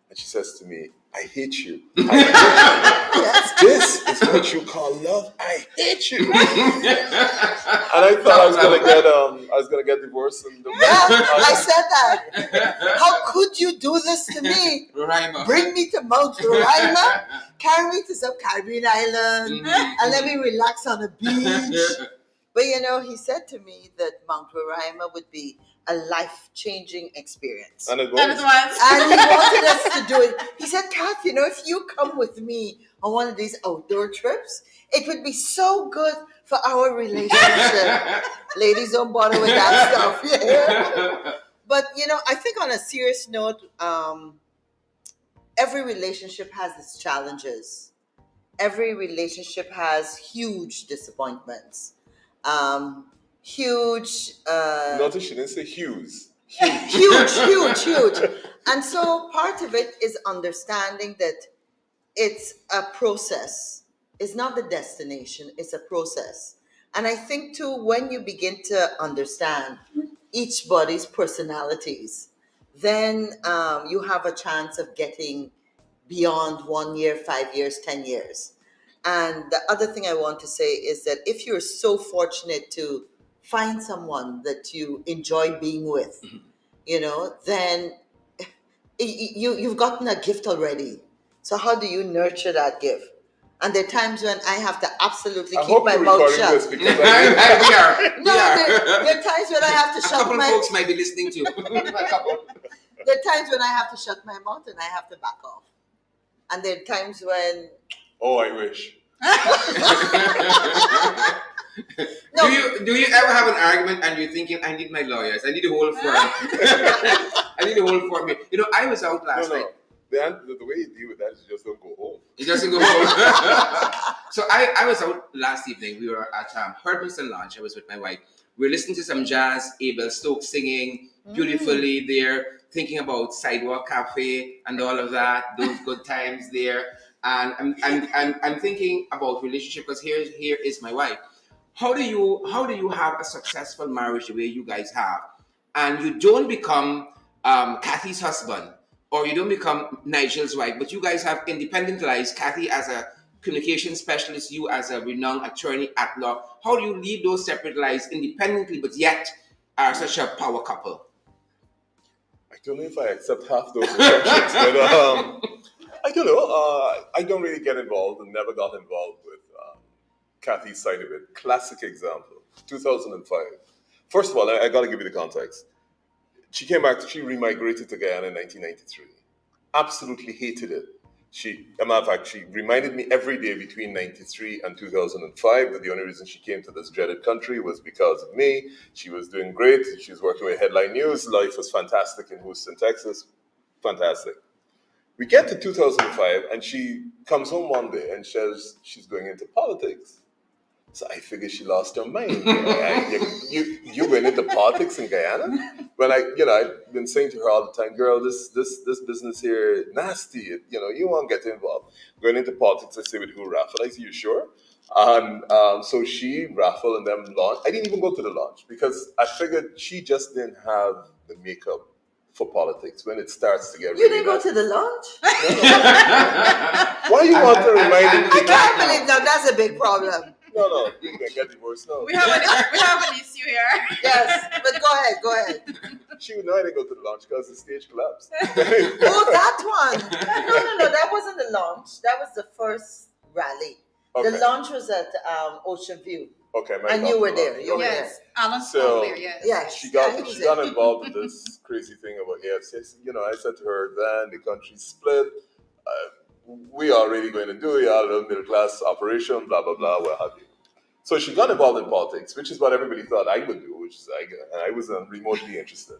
And she says to me, I hate you. I hate you. This is what you call love. I hate you. And I thought I was gonna get divorced. I said that. How could you do this to me? Roraima. Bring me to Mount Roraima, carry me to some Caribbean island, and let me relax on a beach. But he said to me that Mount Roraima would be a life-changing experience. And it was. And he wanted us to do it. He said, Kath, if you come with me on one of these outdoor trips, it would be so good for our relationship. Ladies, don't bother with that stuff. Yeah. But, I think on a serious note, every relationship has its challenges. Every relationship has huge disappointments. Notice she didn't say huge. Huge. And so part of it is understanding that it's a process. It's not the destination, it's a process. And I think too, when you begin to understand each body's personalities, then you have a chance of getting beyond 1 year, 5 years, 10 years. And the other thing I want to say is that if you're so fortunate to find someone that you enjoy being with, then you've gotten a gift already. So how do you nurture that gift? And there are times when I have to absolutely keep my mouth shut. We are. No, there are times when I have to shut a couple of folks might be listening to. A couple. There are times when I have to shut my mouth and I have to back off. And there are times when... Oh, I wish. No. Do you ever have an argument and you're thinking, I need my lawyers, I need a whole firm. I need a whole firm. I was out last night. The way you deal with that is you just don't go home. He doesn't go home. So I was out last evening. We were at Hermiston Lounge. I was with my wife. We were listening to some jazz, Abel Stokes singing beautifully there, thinking about Sidewalk Cafe and all of that, those good times there. And I'm thinking about relationship because here is my wife. How do you have a successful marriage the way you guys have, and you don't become Kathy's husband or you don't become Nigel's wife, but you guys have independent lives. Kathy as a communication specialist, you as a renowned attorney at law. How do you lead those separate lives independently, but yet are such a power couple? I don't know if I accept half those assumptions, but I don't know. I don't really get involved and never got involved with Kathy's side of it. Classic example, 2005. First of all, I got to give you the context. She came back, she remigrated to Guyana in 1993. Absolutely hated it. As a matter of fact, she reminded me every day between 93 and 2005 that the only reason she came to this dreaded country was because of me. She was doing great. She was working with Headline News. Life was fantastic in Houston, Texas. Fantastic. We get to 2005 and she comes home one day and says she's going into politics. So I figured she lost her mind. You went into politics in Guyana? When I've been saying to her all the time, girl, this business here nasty. You won't get involved. Going into politics, I say with who raffle? I say, you sure? And so she raffled and then launched. I didn't even go to the launch because I figured she just didn't have the makeup for politics when it starts to get You really didn't go nasty. to the launch? Why you want to remind me? I can't believe now. That's a big problem. No, you can get divorced now. We have an issue here. Yes, but go ahead. She would know I didn't go to the launch because the stage collapsed. Oh, that one. No, that wasn't the launch. That was the first rally. Okay. The launch was at Ocean View. Okay, And you were there. You were there. Yes, Alan So- spoke there. Yes. Yes. She he got was she there. got involved with this crazy thing about AFC. I said to her, then the country split. We are really going to do it. A middle class operation, blah blah blah, what have you. So she got involved in politics, which is what everybody thought I would do, which is I wasn't remotely interested.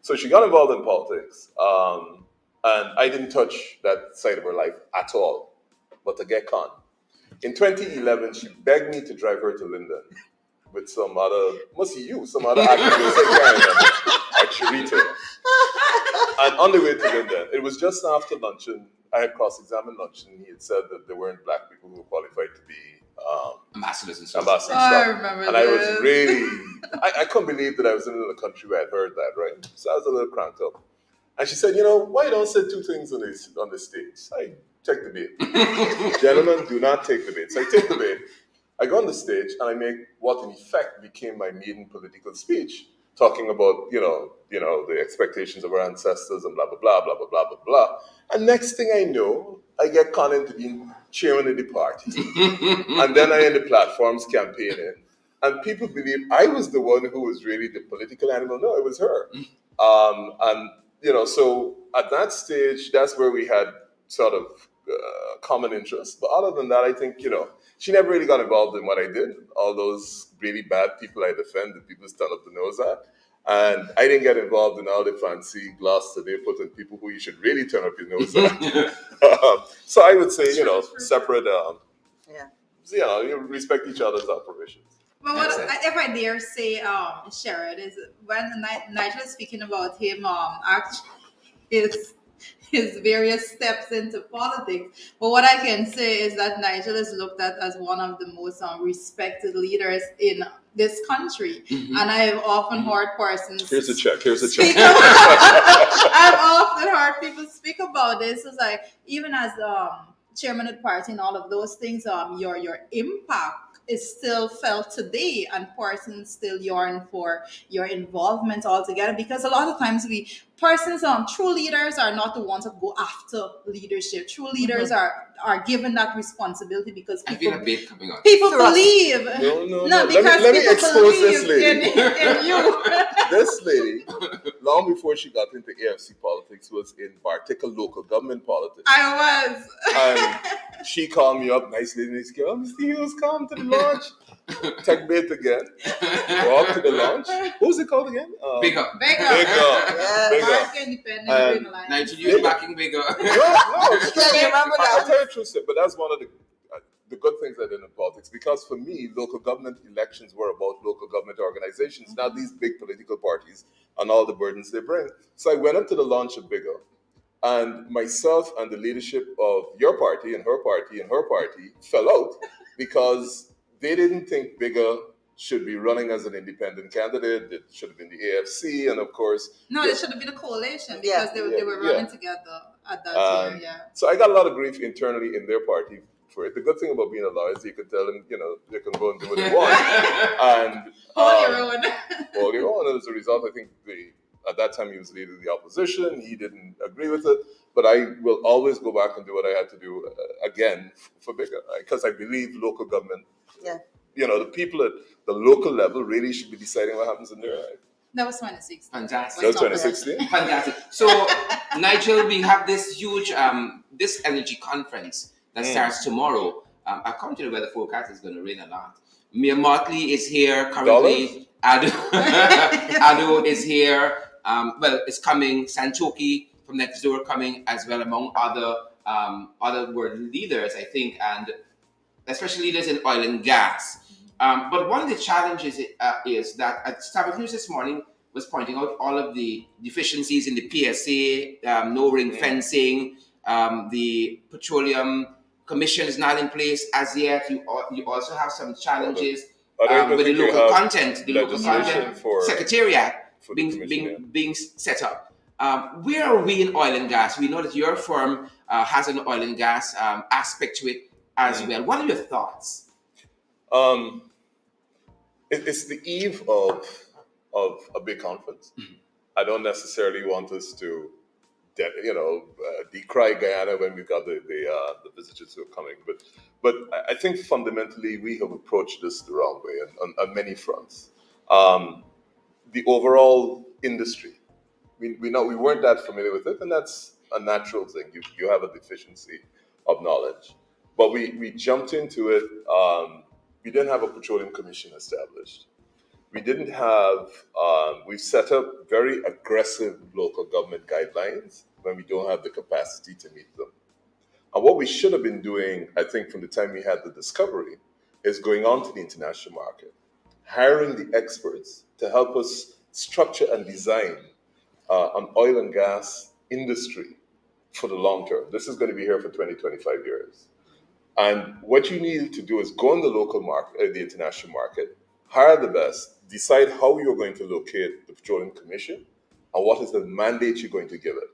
So she got involved in politics, and I didn't touch that side of her life at all. But to get con. In 2011, she begged me to drive her to Linden with some other activists, I can't remember, or Chirito. And on the way to Linden, it was just after luncheon. I had cross-examined luncheon. He had said that there weren't black people who were qualified to be Ambassadors and stuff. ambassadors. Oh, I stuff. remember And I was this. really, I couldn't believe that I was in a country where I'd heard that, right? So I was a little cranked up. And she said, why don't say two things on the stage? I take the bait. Gentlemen, do not take the bait. So I take the bait. I go on the stage and I make what in effect became my maiden political speech, talking about, the expectations of our ancestors and blah, blah, blah, blah, blah, blah, blah, blah. And next thing I know, I get called into being chairman of the party. And then I end the platforms campaigning. And people believe I was the one who was really the political animal. No, it was her. So at that stage, that's where we had sort of common interests. But other than that, I think, she never really got involved in what I did. All those really bad people I defend that people stand up the nose at. And I didn't get involved in all the fancy gloss that they put on people who you should really turn up your nose at. So I would say, separate, you respect each other's operations. But what if I dare say, Sherrod, is when Nigel is speaking about him, his various steps into politics. But what I can say is that Nigel is looked at as one of the most respected leaders in this country, and I have often heard persons. Here's a check. I've often heard people speak about this. It's like even as chairman of the party and all of those things, your impact is still felt today, and persons still yearn for your involvement altogether. Because a lot of times true leaders are not the ones that go after leadership. True leaders are given that responsibility because I feel a bit coming on. people believe. No. Because Let me people expose this believe lady. in you. This lady, long before she got into AFC politics, was in Bartica local government politics. I was. And she called me up, nice girl, Mr. Hughes, come to the launch. Take bait again. Walk to the launch. What was it called again? Bigger. Bigger. Bigger. Independent. Nigeria backing bigger. No, it's true. Yeah, you remember I'll that? tell you the truth, but that's one of the the good things I did in politics, because for me, local government elections were about local government organizations, not these big political parties and all the burdens they bring. So I went up to the launch of Bigger, and myself and the leadership of your party and her party fell out because they didn't think Bigger should be running as an independent candidate. It should have been the AFC, and of course, No, yeah, it should have been a coalition Yeah. because they were yeah. running together at that year. Yeah. So I got a lot of grief internally in their party for it. The good thing about being a lawyer is you can tell them, they can go and do what they want. And Hold your own. hold your own. And as a result, I think at that time he was leading the opposition. He didn't agree with it. But I will always go back and do what I had to do again for Bigger, because I believe local government, Yeah. the people at the local level really should be deciding what happens in their life. That was 2016. Fantastic. That was 2016? Fantastic. So, Nigel, we have this huge this energy conference that starts tomorrow. According to the weather forecast, it's going to rain a lot. Mia Motley is here currently. Ado is here. It's coming. Sanchoki from next door coming as well, among other world leaders, I think, and especially leaders in oil and gas. But one of the challenges is that Starbucks News this morning was pointing out all of the deficiencies in the PSA, no ring fencing, the petroleum commission is not in place as yet. You also have some challenges with the local content, secretariat being set up. Where are we in oil and gas? We know that your firm has an oil and gas aspect to it as well. What are your thoughts? It's the eve of a big conference. I don't necessarily want us to, decry Guyana when we've got the visitors who are coming. But I think fundamentally we have approached this the wrong way on many fronts. The overall industry, we weren't that familiar with it, and that's a natural thing. You have a deficiency of knowledge, but we jumped into it. We didn't have a petroleum commission established. We didn't have. We've set up very aggressive local government guidelines when we don't have the capacity to meet them. And what we should have been doing, I think, from the time we had the discovery, is going on to the international market, hiring the experts to help us structure and design an oil and gas industry for the long term. This is going to be here for 20, 25 years. And what you need to do is go in the local market, the international market, hire the best, decide how you're going to locate the Petroleum Commission, and what is the mandate you're going to give it.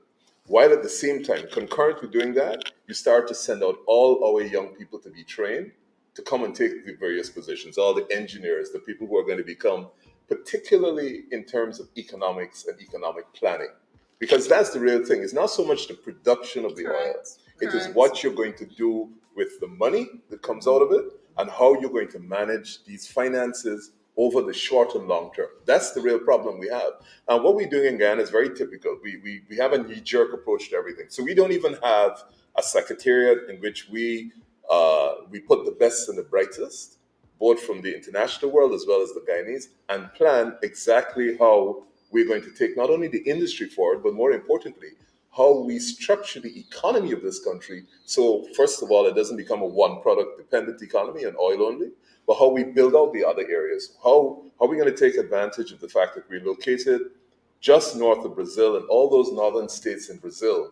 While at the same time, concurrent with doing that, you start to send out all our young people to be trained to come and take the various positions, all the engineers, the people who are going to become, particularly in terms of economics and economic planning. Because that's the real thing. It's not so much the production of the oil. It is what you're going to do with the money that comes out of it and how you're going to manage these finances over the short and long term. That's the real problem we have. And what we're doing in Guyana is very typical. We have a knee-jerk approach to everything. So we don't even have a secretariat in which we put the best and the brightest, both from the international world as well as the Guyanese, and plan exactly how we're going to take not only the industry forward, but more importantly, how we structure the economy of this country. So first of all, it doesn't become a one product dependent economy and oil only, but how we build out the other areas. How are we going to take advantage of the fact that we're located just north of Brazil, and all those northern states in Brazil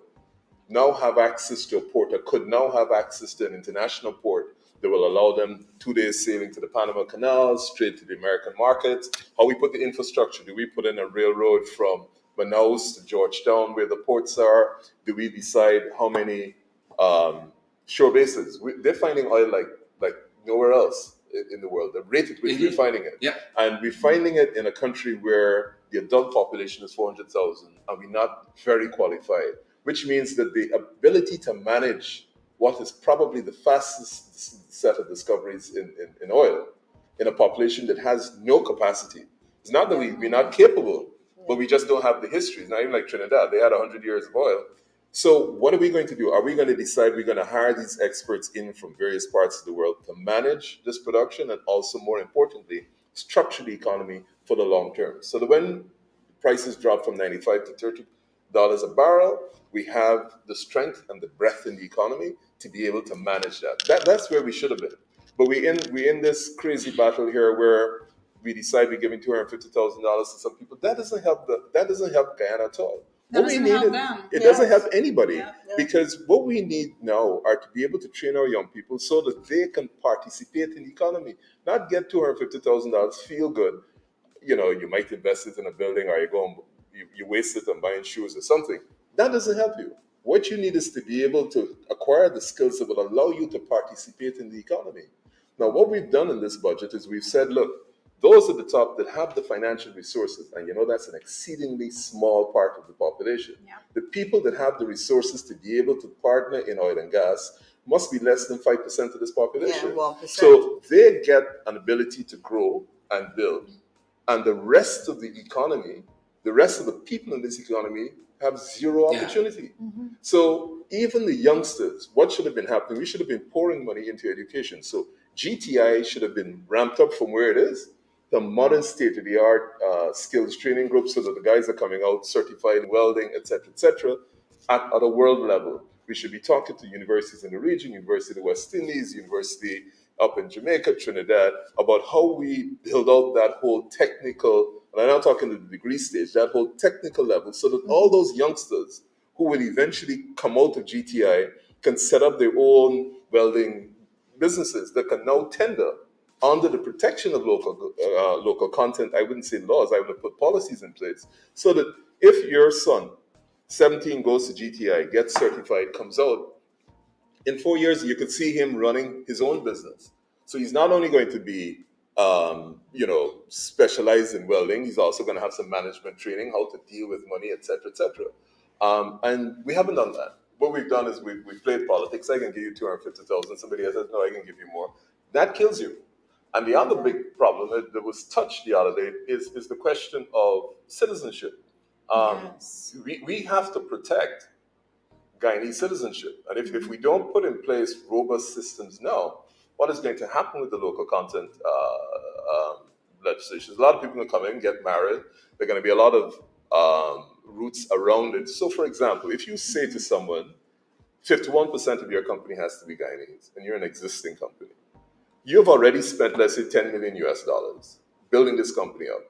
now have access to a port, or could now have access to an international port that will allow them 2 days sailing to the Panama Canal, straight to the American markets. How we put the infrastructure. Do we put in a railroad from Manaus to Georgetown, where the ports are? Do we decide how many shore bases? They're finding oil like nowhere else in the world. The rate at which we're finding it. Yep. And we're finding it in a country where the adult population is 400,000, and we're not very qualified, which means that the ability to manage what is probably the fastest set of discoveries in oil in a population that has no capacity. It's not that we're not capable, but we just don't have the history. It's not even like Trinidad. They had 100 years of oil. So what are we going to do? Are we going to decide we're going to hire these experts in from various parts of the world to manage this production, and also, more importantly, structure the economy for the long term, so that when prices drop from $95 to $30 a barrel, we have the strength and the breadth in the economy to be able to manage that. That's where we should have been. But we in this crazy battle here where we decide we're giving $250,000 to some people. That doesn't help Guyana at all. That What we doesn't need help is, them. it Yes. doesn't help anybody Yeah. Yeah. because what we need now are to be able to train our young people so that they can participate in the economy, not get $250,000, feel good. You might invest it in a building or you waste it on buying shoes or something. That doesn't help you. What you need is to be able to acquire the skills that will allow you to participate in the economy. Now, what we've done in this budget is we've said, look, those at the top that have the financial resources, and that's an exceedingly small part of the population, Yeah. the people that have the resources to be able to partner in oil and gas must be less than 5% of this population. Yeah, 1%. So they get an ability to grow and build, and the rest of the economy, the rest of the people in this economy have zero Yeah. opportunity. So even the youngsters, what should have been happening? We should have been pouring money into education. So GTI should have been ramped up from where it is, the modern state-of-the-art skills training group, so that the guys are coming out certified in welding, etc., at a world level. We should be talking to universities in the region, University of the West Indies, University up in Jamaica, Trinidad, about how we build out that whole technical, and I'm not talking to the degree stage, that whole technical level, so that all those youngsters who will eventually come out of GTI can set up their own welding businesses that can now tender under the protection of local content. I wouldn't say laws, I would put policies in place so that if your son, 17, goes to GTI, gets certified, comes out, in 4 years, you could see him running his own business. So he's not only going to be, specialized in welding, he's also going to have some management training, how to deal with money, etc., etc. And we haven't done that. What we've done is we've played politics. I can give you 250,000. Somebody else says, no, I can give you more. That kills you. And the other big problem that was touched the other day is the question of citizenship. Yes. We have to protect Guyanese citizenship. And if we don't put in place robust systems now, what is going to happen with the local content legislation? A lot of people are going to come in, get married. There are going to be a lot of roots around it. So, for example, if you say to someone, 51% of your company has to be Guyanese, and you're an existing company, you've already spent, let's say, 10 million US dollars building this company up.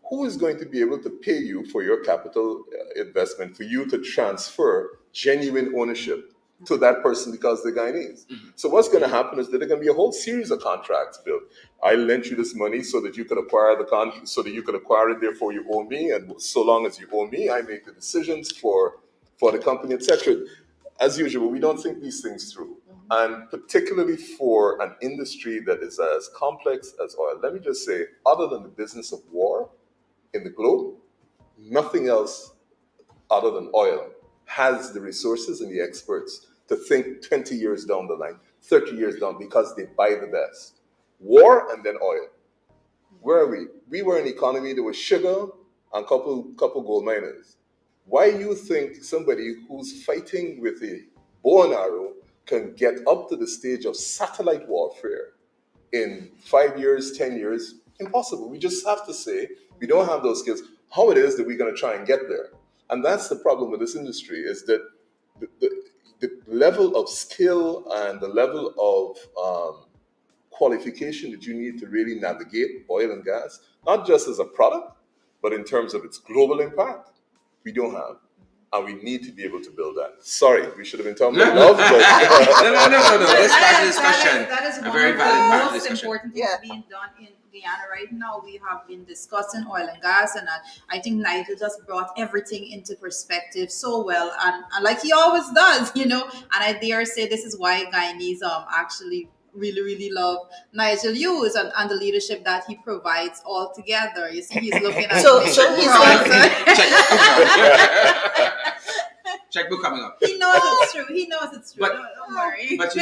Who is going to be able to pay you for your capital investment, for you to transfer genuine ownership to that person because they're Guyanese? So what's going to happen is that there's going to be a whole series of contracts built. I lent you this money so that you could acquire so that you could acquire it. Therefore, you owe me, and so long as you owe me, I make the decisions for the company, etc. As usual, we don't think these things through. And particularly for an industry that is as complex as oil, let me just say, other than the business of war in the globe, nothing else other than oil has the resources and the experts to think 20 years down the line, 30 years down, because they buy the best. War and then oil. Where are we? We were an economy that was sugar and couple gold miners. Why you think somebody who's fighting with a bow and arrow can get up to the stage of satellite warfare in 5 years, 10 years? Impossible. We just have to say we don't have those skills. How it is that we're going to try and get there? And that's the problem with this industry, is that the level of skill and the level of qualification that you need to really navigate oil and gas, not just as a product, but in terms of its global impact, we don't have. And we need to be able to build that. Sorry, we should have been talking about love, but No. This part of the discussion, That is a one very of the valid part of the most discussion. important things Yeah. being done in Guyana right now. We have been discussing oil and gas, and I think Nigel just brought everything into perspective so well, and like he always does, And I dare say this is why Guyanese actually really love Nigel Hughes and the leadership that he provides all together. You see, he's looking at So me. he's Checkbook coming up. He knows it's true. He knows it's true. But- Don't worry. But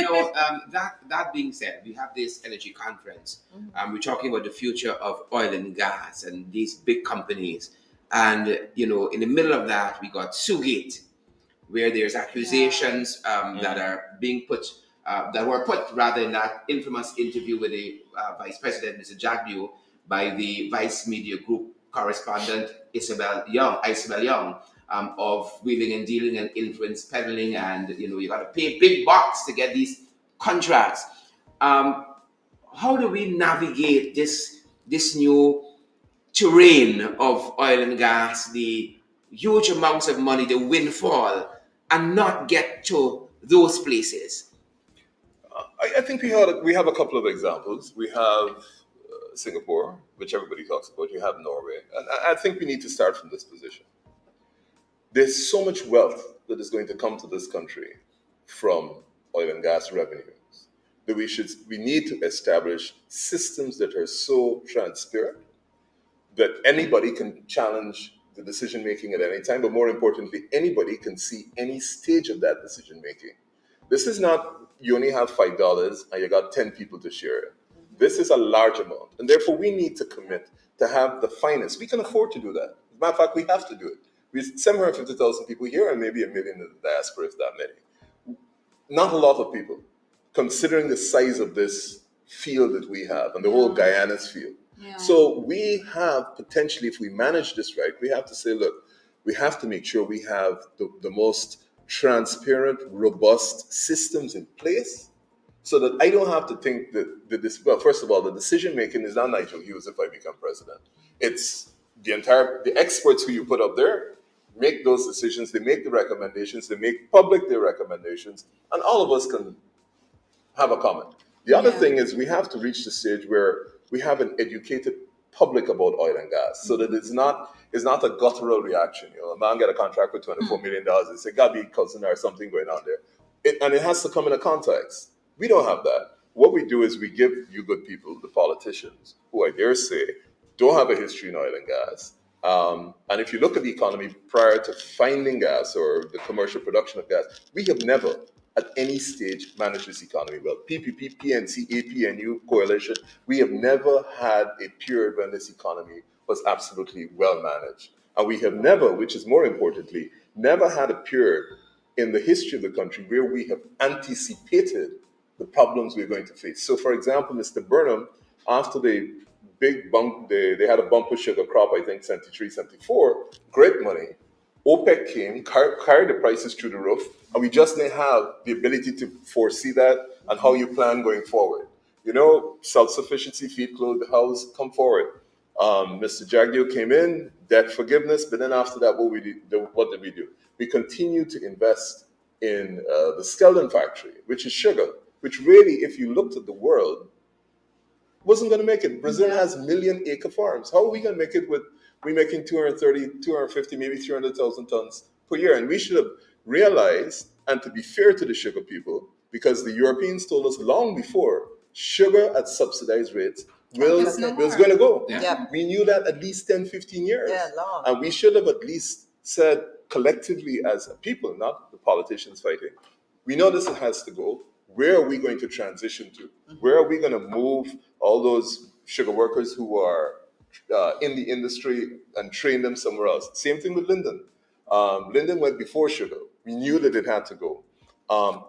that being said, we have this energy conference. We're talking about the future of oil and gas and these big companies. And in the middle of that, we got Sugate, where there's accusations that are being put, that were put rather in that infamous interview with the Vice President, Mr. Jagdew, by the Vice Media Group correspondent Isabel Young. of wheeling and dealing and influence peddling, and you got to pay big bucks to get these contracts. Um, how do we navigate this new terrain of oil and gas, the huge amounts of money, the windfall, and not get to those places? I think we have a couple of examples. We have Singapore, which everybody talks about. You have Norway, and I think we need to start from this position. There's so much wealth that is going to come to this country from oil and gas revenues that we need to establish systems that are so transparent that anybody can challenge the decision making at any time, but more importantly, anybody can see any stage of that decision making. This is not you only have $5 and you got 10 people to share it. This is a large amount, and therefore we need to commit to have the finance. We can afford to do that. As a matter of fact, we have to do it. We 750,000 people here and maybe a million in the diaspora, if that many. Not a lot of people, considering the size of this field that we have and the whole Guyana's field. Yeah. So we have potentially, if we manage this right, we have to say, look, we have to make sure we have the most transparent, robust systems in place so that I don't have to think that this, well, first of all, the decision making is not Nigel Hughes if I become president. It's the experts who you put up there make those decisions, they make the recommendations, they make public their recommendations, and all of us can have a comment. The other Yeah. thing is we have to reach the stage where we have an educated public about oil and gas, so that it's not a guttural reaction. A man get a contract for $24 million. They say, "God be cousin, there's something going on there," and it has to come in a context. We don't have that. What we do is we give you good people, the politicians, who I dare say don't have a history in oil and gas. And if you look at the economy prior to finding gas or the commercial production of gas, we have never at any stage managed this economy well. PPP, PNC, APNU coalition, we have never had a period when this economy was absolutely well managed. And we have never, which is more importantly, never had a period in the history of the country where we have anticipated the problems we're going to face. So, for example, Mr. Burnham, after the big bump, they had a bumper sugar crop, I think, 73, 74, great money. OPEC came, carried the prices through the roof, and we just didn't have the ability to foresee that and how you plan going forward. Self-sufficiency, feed, clothe the house, come forward. Mr. Jagdeo came in, debt forgiveness, but then after that, what did we do? We continued to invest in the Skeldon factory, which is sugar, which really, if you looked at the world, wasn't going to make it. Brazil has million acre farms. How are we going to make it with we making 230, 250, maybe 300,000 tons per year? And we should have realized, and to be fair to the sugar people, because the Europeans told us long before, sugar at subsidized rates It's no was more. going to go. Yeah. Yeah. We knew that at least 10, 15 years. Yeah, long. And we should have at least said collectively as a people, not the politicians fighting, we know this has to go. Where are we going to transition to? Where are we going to move all those sugar workers who are in the industry and train them somewhere else? Same thing with Linden. Linden went before sugar. We knew that it had to go.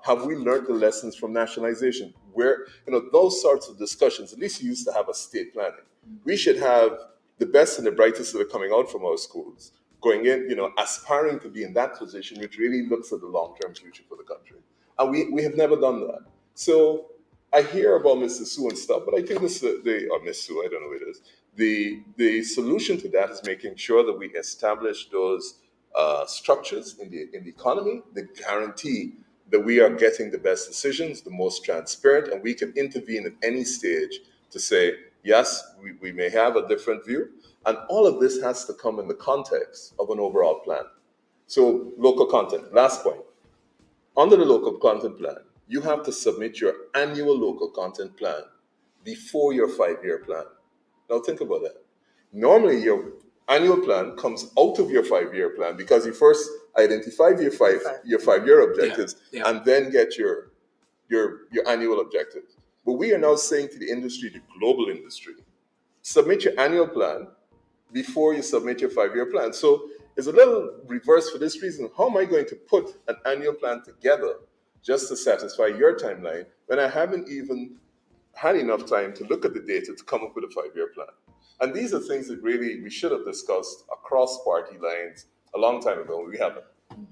Have we learned the lessons from nationalization? Where, those sorts of discussions, at least you used to have a state planning. We should have the best and the brightest that are coming out from our schools going in, aspiring to be in that position, which really looks at the long-term future for the country. And we have never done that. So I hear about Mr. Sue and stuff, but I think or Miss Sue, I don't know who it is. The solution to that is making sure that we establish those structures in the economy that guarantee that we are getting the best decisions, the most transparent, and we can intervene at any stage to say, yes, we may have a different view, and all of this has to come in the context of an overall plan. So local content, last point. Under the local content plan, you have to submit your annual local content plan before your 5-year plan. Now think about that. Normally, your annual plan comes out of your 5-year plan because you first identify your 5-year objectives Yeah. and then get your annual objectives. But we are now saying to the industry, the global industry, submit your annual plan before you submit your 5-year plan. So it's a little reverse for this reason. How am I going to put an annual plan together just to satisfy your timeline when I haven't even had enough time to look at the data to come up with a 5-year plan? And these are things that really we should have discussed across party lines a long time ago. We haven't.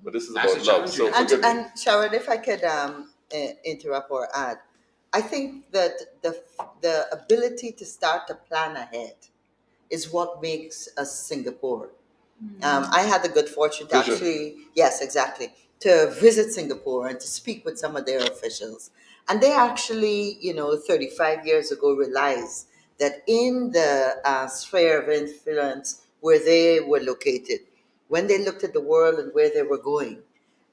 But this is That's about a love. challenge, So yes. forgive me. And Sharon, if I could interrupt or add, I think that the ability to start to plan ahead is what makes us Singapore. I had the good fortune to Vision. actually, yes, exactly, to visit Singapore and to speak with some of their officials. And they actually, 35 years ago realized that in the sphere of influence where they were located, when they looked at the world and where they were going,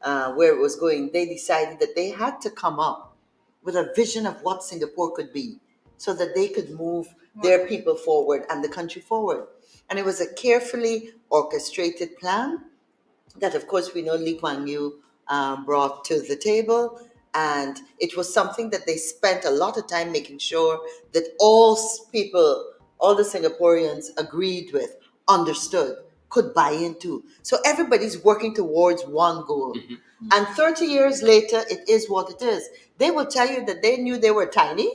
where it was going, they decided that they had to come up with a vision of what Singapore could be so that they could move their people forward and the country forward. And it was a carefully orchestrated plan that, of course, we know Lee Kuan Yew brought to the table. And it was something that they spent a lot of time making sure that people, all the Singaporeans agreed with, understood, could buy into. So everybody's working towards one goal. And 30 years later, it is what it is. They will tell you that they knew they were tiny,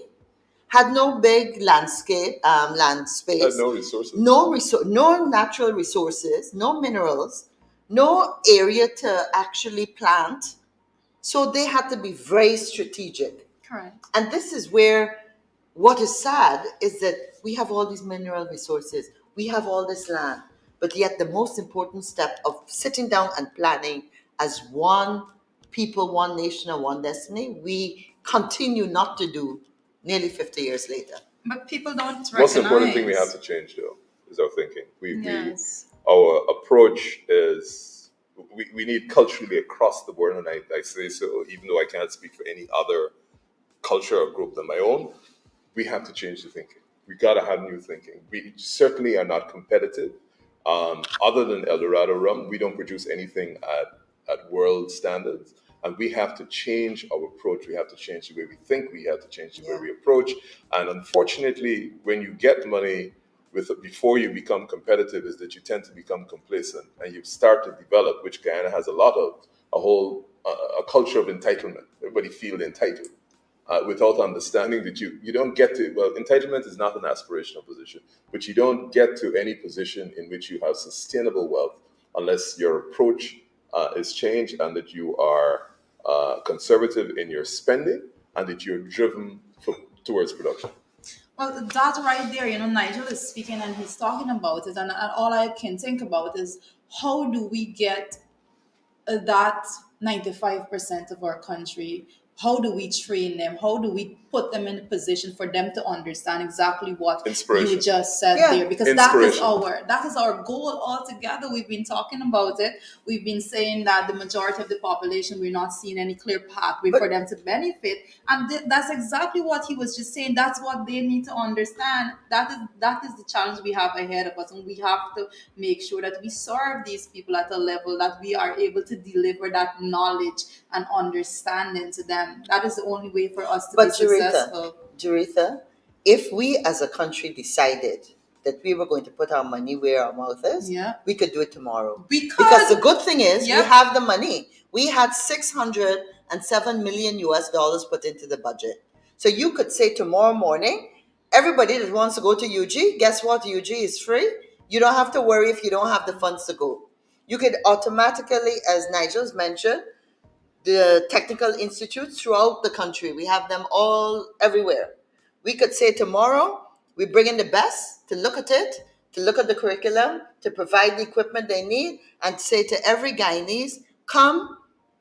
had no big land Had space, no resources. no natural resources, no minerals, no area to actually plant. So they had to be very strategic. Correct. And this is where what is sad is that we have all these mineral resources, we have all this land, but yet the most important step of sitting down and planning as one people, one nation, and one destiny, we continue not to do nearly 50 years later. But people don't recognize. Most important thing we have to change, though, is our thinking. Yes. Our approach is we need culturally across the board, and I say so, even though I can't speak for any other culture or group than my own. We have to change the thinking. We got to have new thinking. We certainly are not competitive. Other than El Dorado rum, we don't produce anything at world standards. And we have to change our approach. We have to change the way we think. We have to change the way we approach. And unfortunately, when you get money before you become competitive, is that you tend to become complacent and you start to develop, which Guyana has a lot of, a culture of entitlement. Everybody feels entitled. Without understanding that you don't get to, well, entitlement is not an aspirational position, but you don't get to any position in which you have sustainable wealth unless your approach is changed and that you are conservative in your spending and that you're driven towards production. Well, that right there, Nigel is speaking and he's talking about it, and all I can think about is how do we get that 95% of our country, how do we train them, how do we put them in a position for them to understand exactly what you just said there, because that is our goal altogether. We've been talking about it, we've been saying that the majority of the population, we're not seeing any clear pathway for them to benefit, and that's exactly what he was just saying. That's what they need to understand. That is the challenge we have ahead of us, and we have to make sure that we serve these people at a level that we are able to deliver that knowledge and understanding to them. That is the only way for us to be successful. Jaretha, if we as a country decided that we were going to put our money where our mouth is, we could do it tomorrow. Because the good thing is we have the money. We had $607 million US put into the budget. So you could say tomorrow morning, everybody that wants to go to UG, guess what? UG is free. You don't have to worry if you don't have the funds to go. You could automatically, as Nigel's mentioned, the technical institutes throughout the country. We have them all everywhere. We could say tomorrow we bring in the best to look at it, to look at the curriculum, to provide the equipment they need, and say to every Guyanese, come,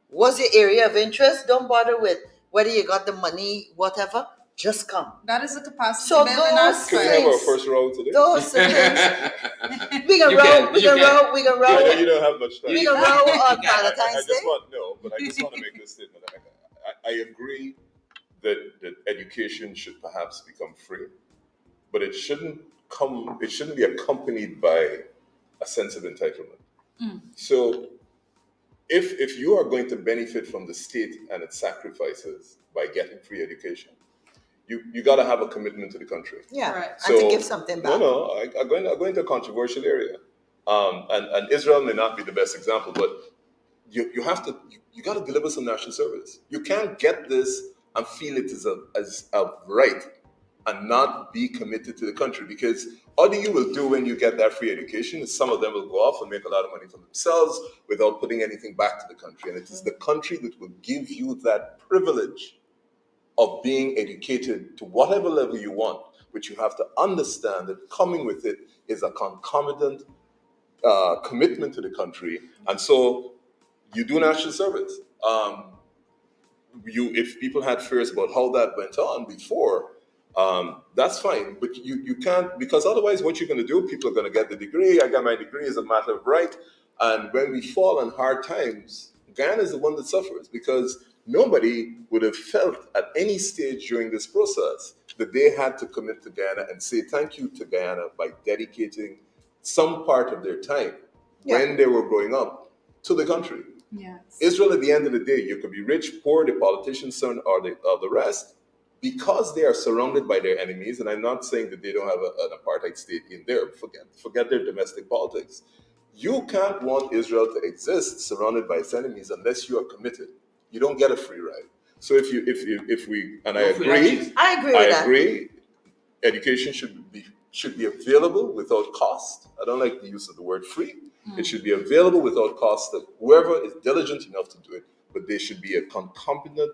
what's your area of interest? Don't bother with whether you got the money, whatever. Just come. That is a capacity So building those aspect. Can we have our first round today? Those things. We can roll. I know you don't have much time. We can roll on I Valentine's Day. just want to make this statement. I agree that education should perhaps become free, but it shouldn't be accompanied by a sense of entitlement. So if you are going to benefit from the state and its sacrifices by getting free education, you got to have a commitment to the country. Yeah, Correct. and to give something back. I'm going to a controversial area, and Israel may not be the best example, but you got to deliver some national service. You can't get this and feel it as a right and not be committed to the country. Because all you will do when you get that free education is some of them will go off and make a lot of money for themselves without putting anything back to the country. And it is the country that will give you that privilege of being educated to whatever level you want. But you have to understand that coming with it is a concomitant commitment to the country. And so you do national service. If people had fears about how that went on before, that's fine. But you can't, because otherwise, what you're going to do, people are going to get the degree. I got my degree as a matter of right. And when we fall on hard times, Guyana is the one that suffers, because nobody would have felt at any stage during this process that they had to commit to Guyana and say thank you to Guyana by dedicating some part of their time when they were growing up to the country. Yes. Israel, at the end of the day, you could be rich, poor, the politician's son, or the rest, because they are surrounded by their enemies. And I'm not saying that they don't have an apartheid state in there. Forget their domestic politics. You can't want Israel to exist surrounded by its enemies unless you are committed. You don't get a free ride. So if we and I agree, I agree, education should be available without cost. I don't like the use of the word free. It should be available without cost that whoever is diligent enough to do it, but there should be a concomitant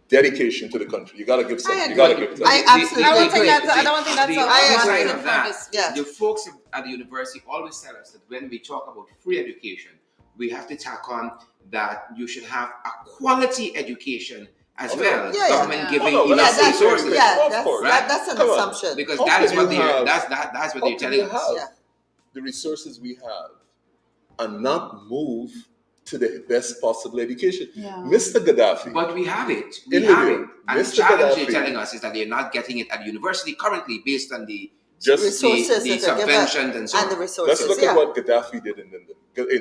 dedication to the country. You gotta give something. You gotta give I absolutely I don't think agree. that's I don't think that's the a other I side agree. of that, Yeah. the folks at the university always tell us that when we talk about free education, we have to tack on that you should have a quality education as well. Yeah, Government giving well, enough that's resources. Of course. That's an Come on. assumption. Because How that is can what you they have- that's what How they're can telling you us. have the resources we have and not move to the best possible education? Yeah. Mr. Gaddafi. But we have it. We In have Libya, it. And the Mr. challenge they're Gaddafi- telling us is that they're not getting it at the university currently based on the Just Resources the that are given subventions and so and on. the resources. Let's look at what Gaddafi did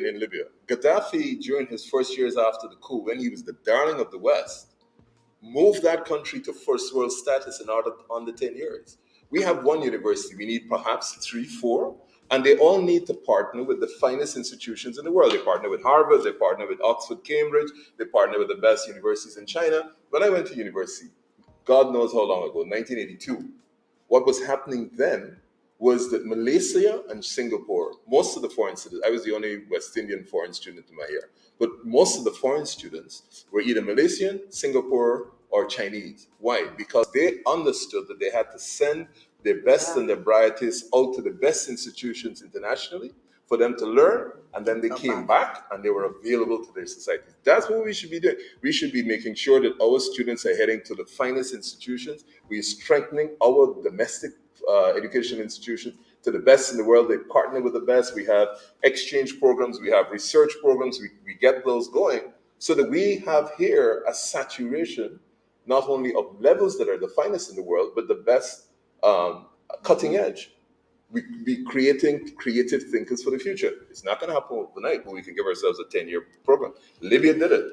in Libya. Gaddafi, during his first years after the coup, when he was the darling of the West, moved that country to first world status in under 10 years. We have one university, we need perhaps 3, 4, and they all need to partner with the finest institutions in the world. They partner with Harvard, they partner with Oxford, Cambridge, they partner with the best universities in China. When I went to university, God knows how long ago, 1982, what was happening then was that Malaysia and Singapore, most of the foreign students, I was the only West Indian foreign student in my year, but most of the foreign students were either Malaysian, Singapore, or Chinese. Why? Because they understood that they had to send their best and their brightest out to the best institutions internationally for them to learn, and then they came back and they were available to their societies. That's what we should be doing. We should be making sure that our students are heading to the finest institutions. We're strengthening our domestic education institutions to the best in the world. They partner with the best. We have exchange programs. We have research programs. We get those going so that we have here a saturation not only of levels that are the finest in the world, but the best cutting edge. We be creating creative thinkers for the future. It's not going to happen overnight, but we can give ourselves a 10-year program. Libya did it.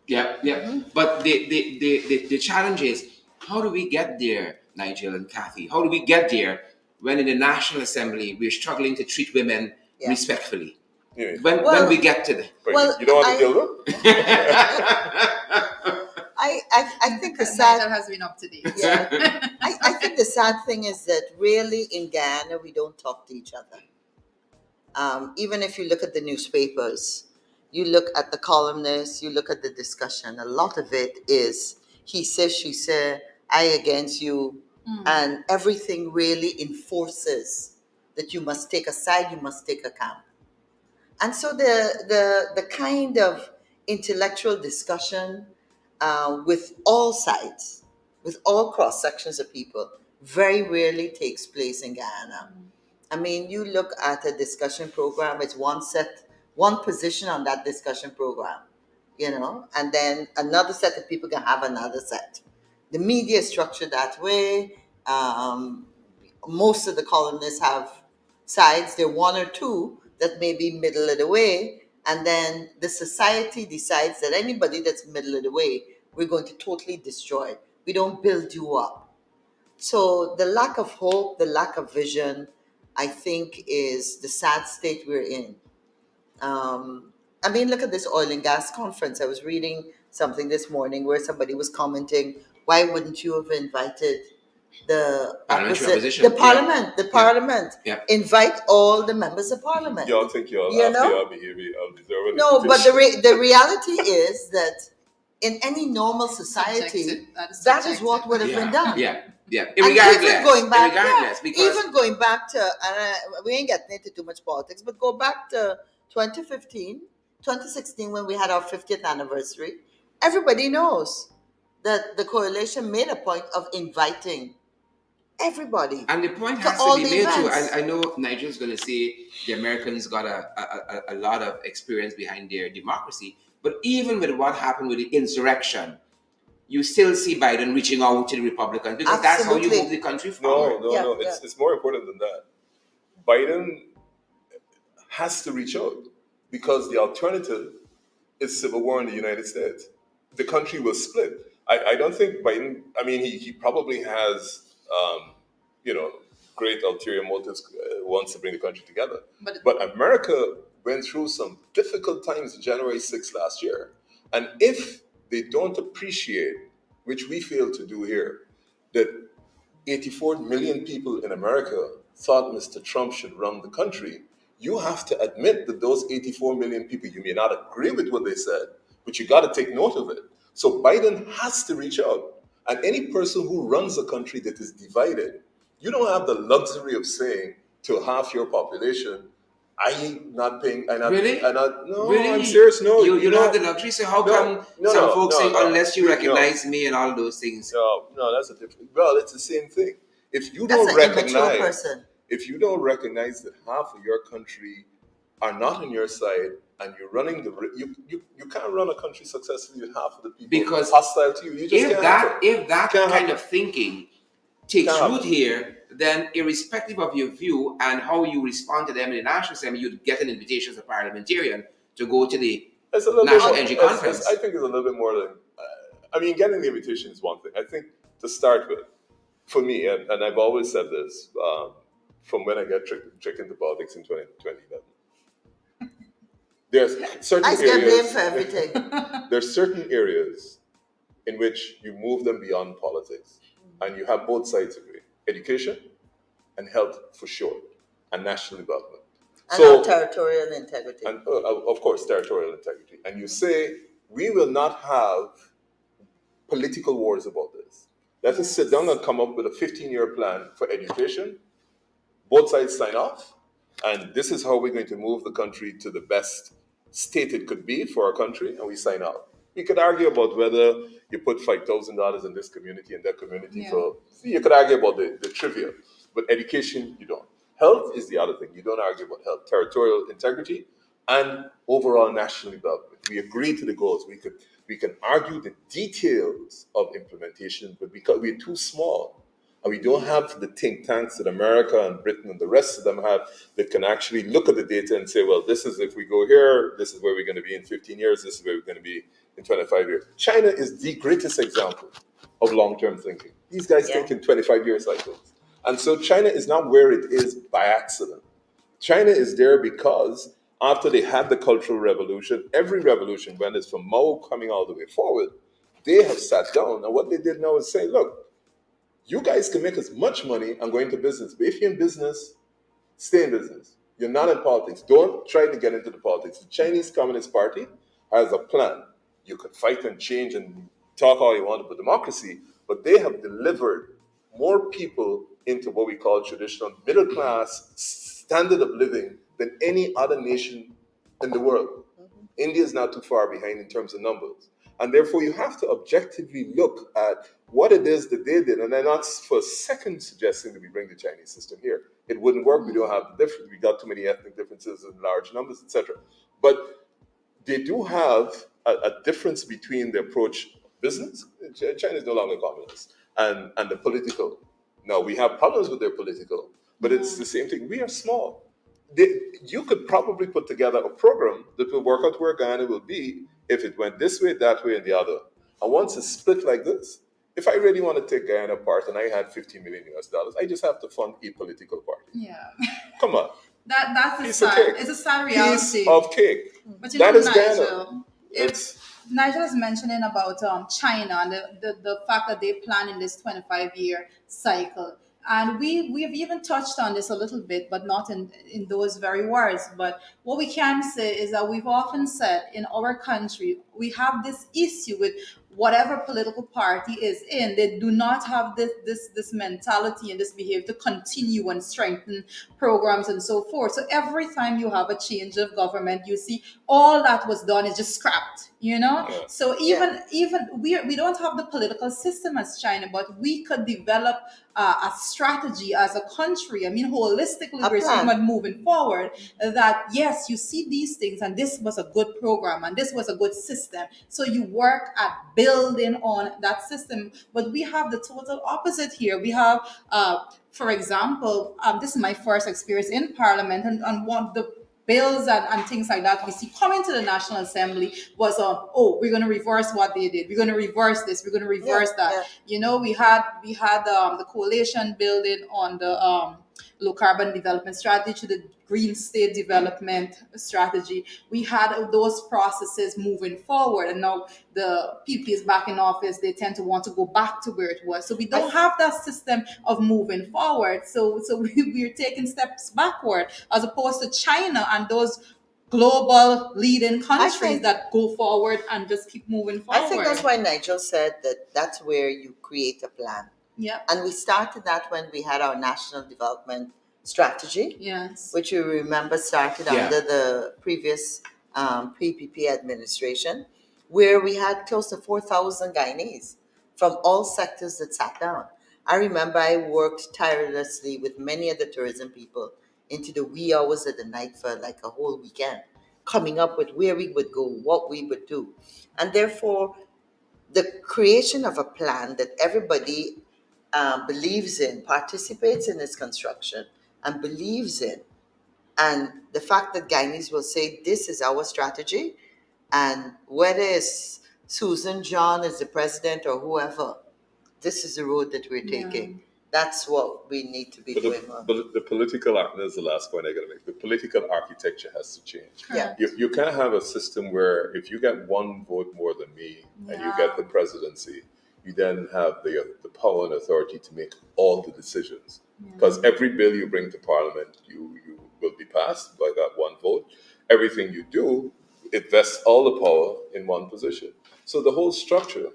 Yeah. But the challenge is, how do we get there, Nigel and Kathy? How do we get there when in the National Assembly we're struggling to treat women respectfully? Yeah. When we get to the You don't want to deal with I think the Nigel sad has been up to date. I think the sad thing is that really in Guyana we don't talk to each other. Even if you look at the newspapers, you look at the columnists, you look at the discussion, a lot of it is he says, she said, I against you, and everything really enforces that you must take a side, you must take a camp. And so the kind of intellectual discussion with all sides, with all cross sections of people, very rarely takes place in Guyana. I mean, you look at a discussion program, it's one position on that discussion program, and then another set of people can have another set. The media is structured that way. Most of the columnists have sides. There are one or two that may be middle of the way, and then the society decides that anybody that's middle of the way, we're going to totally destroy. We don't build you up. So the lack of hope, the lack of vision, I think, is the sad state we're in. I mean, look at this oil and gas conference. I was reading something this morning where somebody was commenting, why wouldn't you have invited the Parliamentary opposition. the parliament, the parliament? Yeah. Invite all the members of parliament. Y'all think y'all You after know? y'all behavior of deserving No, but invitation. the reality is that in any normal society, Subjective. that is what would have been done. Yeah. And Irregardless. even going back, because even going back to, we ain't getting into too much politics, but go back to 2015, 2016, when we had our 50th anniversary. Everybody knows that the coalition made a point of inviting everybody. And the point to has to all be the made too. events. I know Nigel's going to say the Americans got a lot of experience behind their democracy, but even with what happened with the insurrection, you still see Biden reaching out to the Republicans because that's how you Absolutely. move the country forward. No. It's more important than that. Biden has to reach out because the alternative is civil war in the United States. The country will split. I don't think Biden, I mean, he probably has, great ulterior motives, wants to bring the country together. But America went through some difficult times January 6th last year. And if they don't appreciate, which we fail to do here, that 84 million people in America thought Mr. Trump should run the country, you have to admit that those 84 million people, you may not agree with what they said, but you got to take note of it. So Biden has to reach out. And any person who runs a country that is divided, you don't have the luxury of saying to half your population, I'm not paying. Really? No, Really? I'm serious. No, you don't have the luxury. So how come some folks say unless you recognize me and all those things? No, that's a different. Well, it's the same thing. If you That's don't an immature recognize, person. if you don't recognize that half of your country are not on your side, and you're running you can't run a country successfully with half of the people Because hostile to you. You just if that Can't kind happen. of thinking takes Can't root happen. here, then irrespective of your view and how you respond to them in the National Assembly, you'd get an invitation as a parliamentarian to go to the It's a little National bit Energy more, Conference. I think it's a little bit more than. Getting the invitation is one thing. I think to start with, for me, and I've always said this from when I got tricked into politics in 2011. There's certain I get blamed areas. for everything. There's certain areas in which you move them beyond politics, and you have both sides agree: education and health for sure, and national development. And our territorial integrity. And of course, territorial integrity. And you say we will not have political wars about this. Let us sit down and come up with a 15-year plan for education. Both sides sign off, and this is how we're going to move the country to the best state it could be for our country, and we sign off. We could argue about whether you put $5,000 in this community and that community you could argue about the trivia, but education, you don't. Health is the other thing. You don't argue about health, territorial integrity, and overall national development. We agree to the goals. We can argue the details of implementation, but because we're too small, and we don't have the think tanks that America and Britain and the rest of them have that can actually look at the data and say, well, this is if we go here, this is where we're going to be in 15 years, this is where we're going to be in 25 years. China is the greatest example of long-term thinking. These guys think in 25-year cycles. And so China is not where it is by accident. China is there because after they had the Cultural Revolution, every revolution, when it's from Mao coming all the way forward, they have sat down. And what they did now is say, look, you guys can make as much money and go into business. But if you're in business, stay in business. You're not in politics. Don't try to get into the politics. The Chinese Communist Party has a plan. You could fight and change and talk all you want about democracy, but they have delivered more people into what we call traditional middle class standard of living than any other nation in the world. India is not too far behind in terms of numbers. And therefore, you have to objectively look at what it is that they did. And I'm not for a second suggesting that we bring the Chinese system here. It wouldn't work. We don't have the difference. We got too many ethnic differences in large numbers, etc. But they do have a difference between the approach of business. China is no longer communist, and the political. Now, we have problems with their political, but it's the same thing. We are small. You could probably put together a program that will work out where Ghana will be if it went this way, that way, and the other. And once it's split like this, if I really want to take Guyana apart and I had 50 million US dollars, I just have to fund a political party. Yeah. Come on. That's Piece the of sad. cake. It's a sad reality. Piece of cake. But you That know, is Ghana. Nigel, if Nigel was mentioning about China and the fact that they plan in this 25-year cycle. And we've even touched on this a little bit, but not in those very words. But what we can say is that we've often said in our country, we have this issue with whatever political party is in. They do not have this mentality and this behavior to continue and strengthen programs and so forth. So every time you have a change of government, you see all that was done is just scrapped, you know. Yeah. So even we don't have the political system as China, but we could develop a strategy as a country. I mean, holistically, A we're speaking plan. about moving forward. That yes, you see these things, and this was a good program, and this was a good system. So you work at building on that system. But we have the total opposite here. We have, for example, this is my first experience in Parliament, and one of the bills and things like that we see coming to the National Assembly was oh, we're going to reverse what they did, we're going to reverse this, we're going to reverse that. Yeah. You know, we had the coalition building on the low carbon development strategy, the green state development strategy. We had those processes moving forward, and now the PP is back in office. They tend to want to go back to where it was. So we don't have that system of moving forward. So we're taking steps backward as opposed to China and those global leading countries think- that go forward and just keep moving forward. I think that's why Nigel said that that's where you create a plan. Yeah. And we started that when we had our national development strategy, Yes. which you remember started Yeah. under the previous PPP administration, where we had close to 4,000 Guyanese from all sectors that sat down. I remember I worked tirelessly with many of the tourism people into the wee hours of the night for like a whole weekend, coming up with where we would go, what we would do. And therefore, the creation of a plan that everybody believes in, participates in its construction, and believes in. And the fact that Guyanese will say, this is our strategy, and whether it's Susan John is the president or whoever, this is the road that we're taking. That's what we need to be But doing on. the political, that's the last point I got to make. The political architecture has to change. Yeah. You can't have a system where if you get one vote more than me and you get the presidency, you then have the power and authority to make all the decisions. Because every bill you bring to Parliament, you will be passed by that one vote. Everything you do, it vests all the power in one position. So the whole structure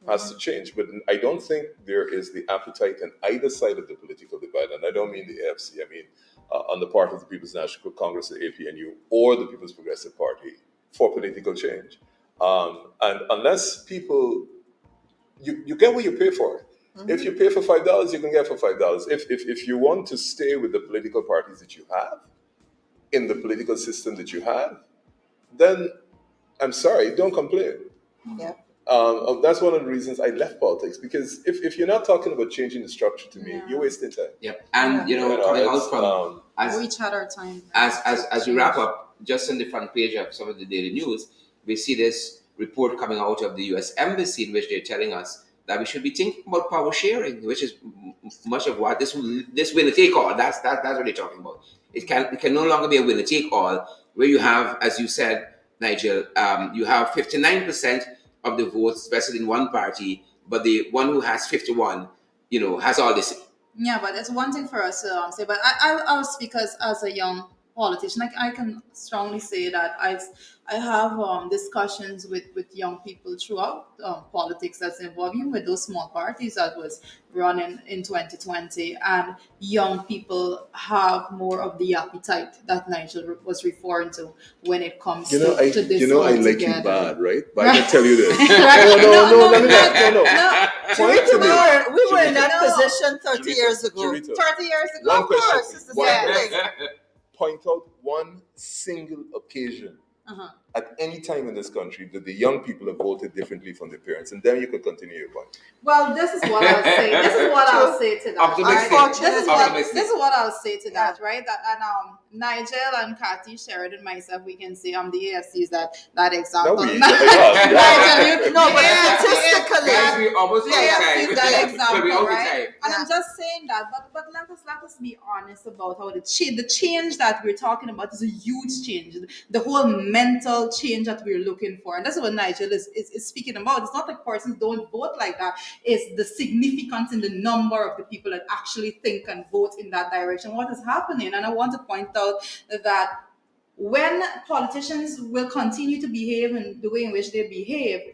has to change. But I don't think there is the appetite on either side of the political divide. And I don't mean the AFC. I mean on the part of the People's National Congress, the APNU, or the People's Progressive Party for political change. And unless people, you get what you pay for. If you pay for $5, you can get for $5. If you want to stay with the political parties that you have, in the political system that you have, then I'm sorry, don't complain. Yeah. That's one of the reasons I left politics, because if you're not talking about changing the structure to me, you're wasting time. Yep. And coming out from We each had our time. as we wrap up, just on the front page of some of the daily news, we see this report coming out of the U.S. Embassy in which they're telling us that we should be thinking about power sharing, which is much of what this winner take all. That's what they're talking about. It can no longer be a winner take all, where you have, as you said, Nigel, you have 59% of the votes vested in one party, but the one who has 51, has all this. Yeah, but it's one thing for us to say. But I'll speak as a young politician. I can strongly say that I have discussions with young people throughout politics that's involving with those small parties that was running in 2020, and young people have more of the appetite that Nigel was referring to when it comes to this. I like you together. bad, right? But I can tell you this. Right. No, let me no. Point to me. We were in that No. position 30 Charito, years ago. Charito. 30 years ago, One Of question. course, it's the One same question. thing. Point out one single occasion Uh-huh. at any time in this country that the young people have voted differently from their parents, and then you could continue your point. Well, this is what I'll say. This is what I'll say to that. Optimistic. Right? This Optimistic. is what I'll say to that, right? That and Nigel and Kathy, Sheridan, myself, we can say the AFC is that example. No, we- Nigel, No, but yeah, statistically, Guys, we almost out of Yeah, time. is that example, We're out of right? time. And I'm just saying that, but let us be honest about how the change that we're talking about is a huge change. The whole mental political change that we're looking for. And that's what Nigel is speaking about. It's not like persons don't vote like that. It's the significance in the number of the people that actually think and vote in that direction. What is happening? And I want to point out that when politicians will continue to behave in the way in which they behave,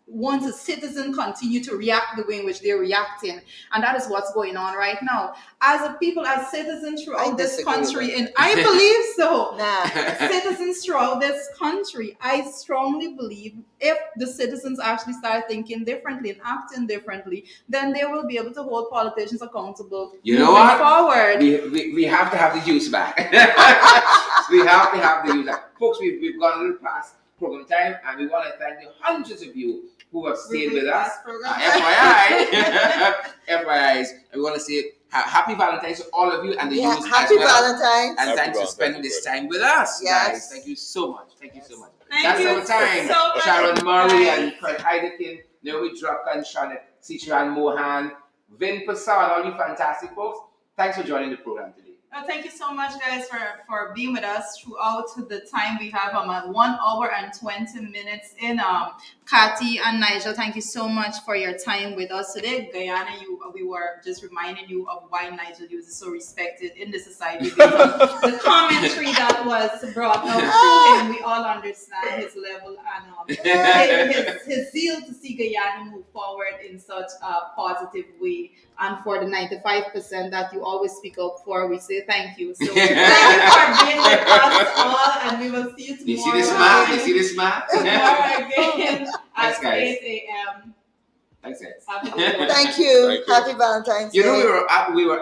once a citizen continue to react the way in which they're reacting, and that is what's going on right now. As a people, as citizens I throughout this disagree with country, that. and I believe so. Nah. Citizens throughout this country, I strongly believe if the citizens actually start thinking differently and acting differently, then they will be able to hold politicians accountable You know moving what? forward. We have to have the juice back. We have to have the juice back. Folks, we've gone a little past program time, and we want to thank the hundreds of you who have stayed with us. FYI, FYIs. And we want to say happy Valentine's to all of you and the Yeah, youth happy as well. Valentine's. And Happy thanks for spending Valentine's this time with us, Yes. guys. Thank you so much. Thank you so much. Thank That's you our time. so much, Sharon Murray guys. and Kurt Heidekin, Naomi Drucker, Sichuan Mohan, Vin Pasal, all you fantastic folks. Thanks for joining the program today. Thank you so much, guys, for being with us throughout the time we have. At 1 hour and 20 minutes in. Kathy and Nigel, thank you so much for your time with us today. Guyana, we were just reminding you of why Nigel is so respected in the society. Because the commentary that was brought out through him, we all understand his level and his zeal to see Guyana move forward in such a positive way. And for the 95% that you always speak up for, we say thank you. So thank you for being with us all, and we will see you tomorrow. You see this smile? You see this smile? Tomorrow again Thanks, at guys. 8 a.m. Thanks, guys. Happy Valentine's Thank you. Thank you. Happy Valentine's You know, Day. we were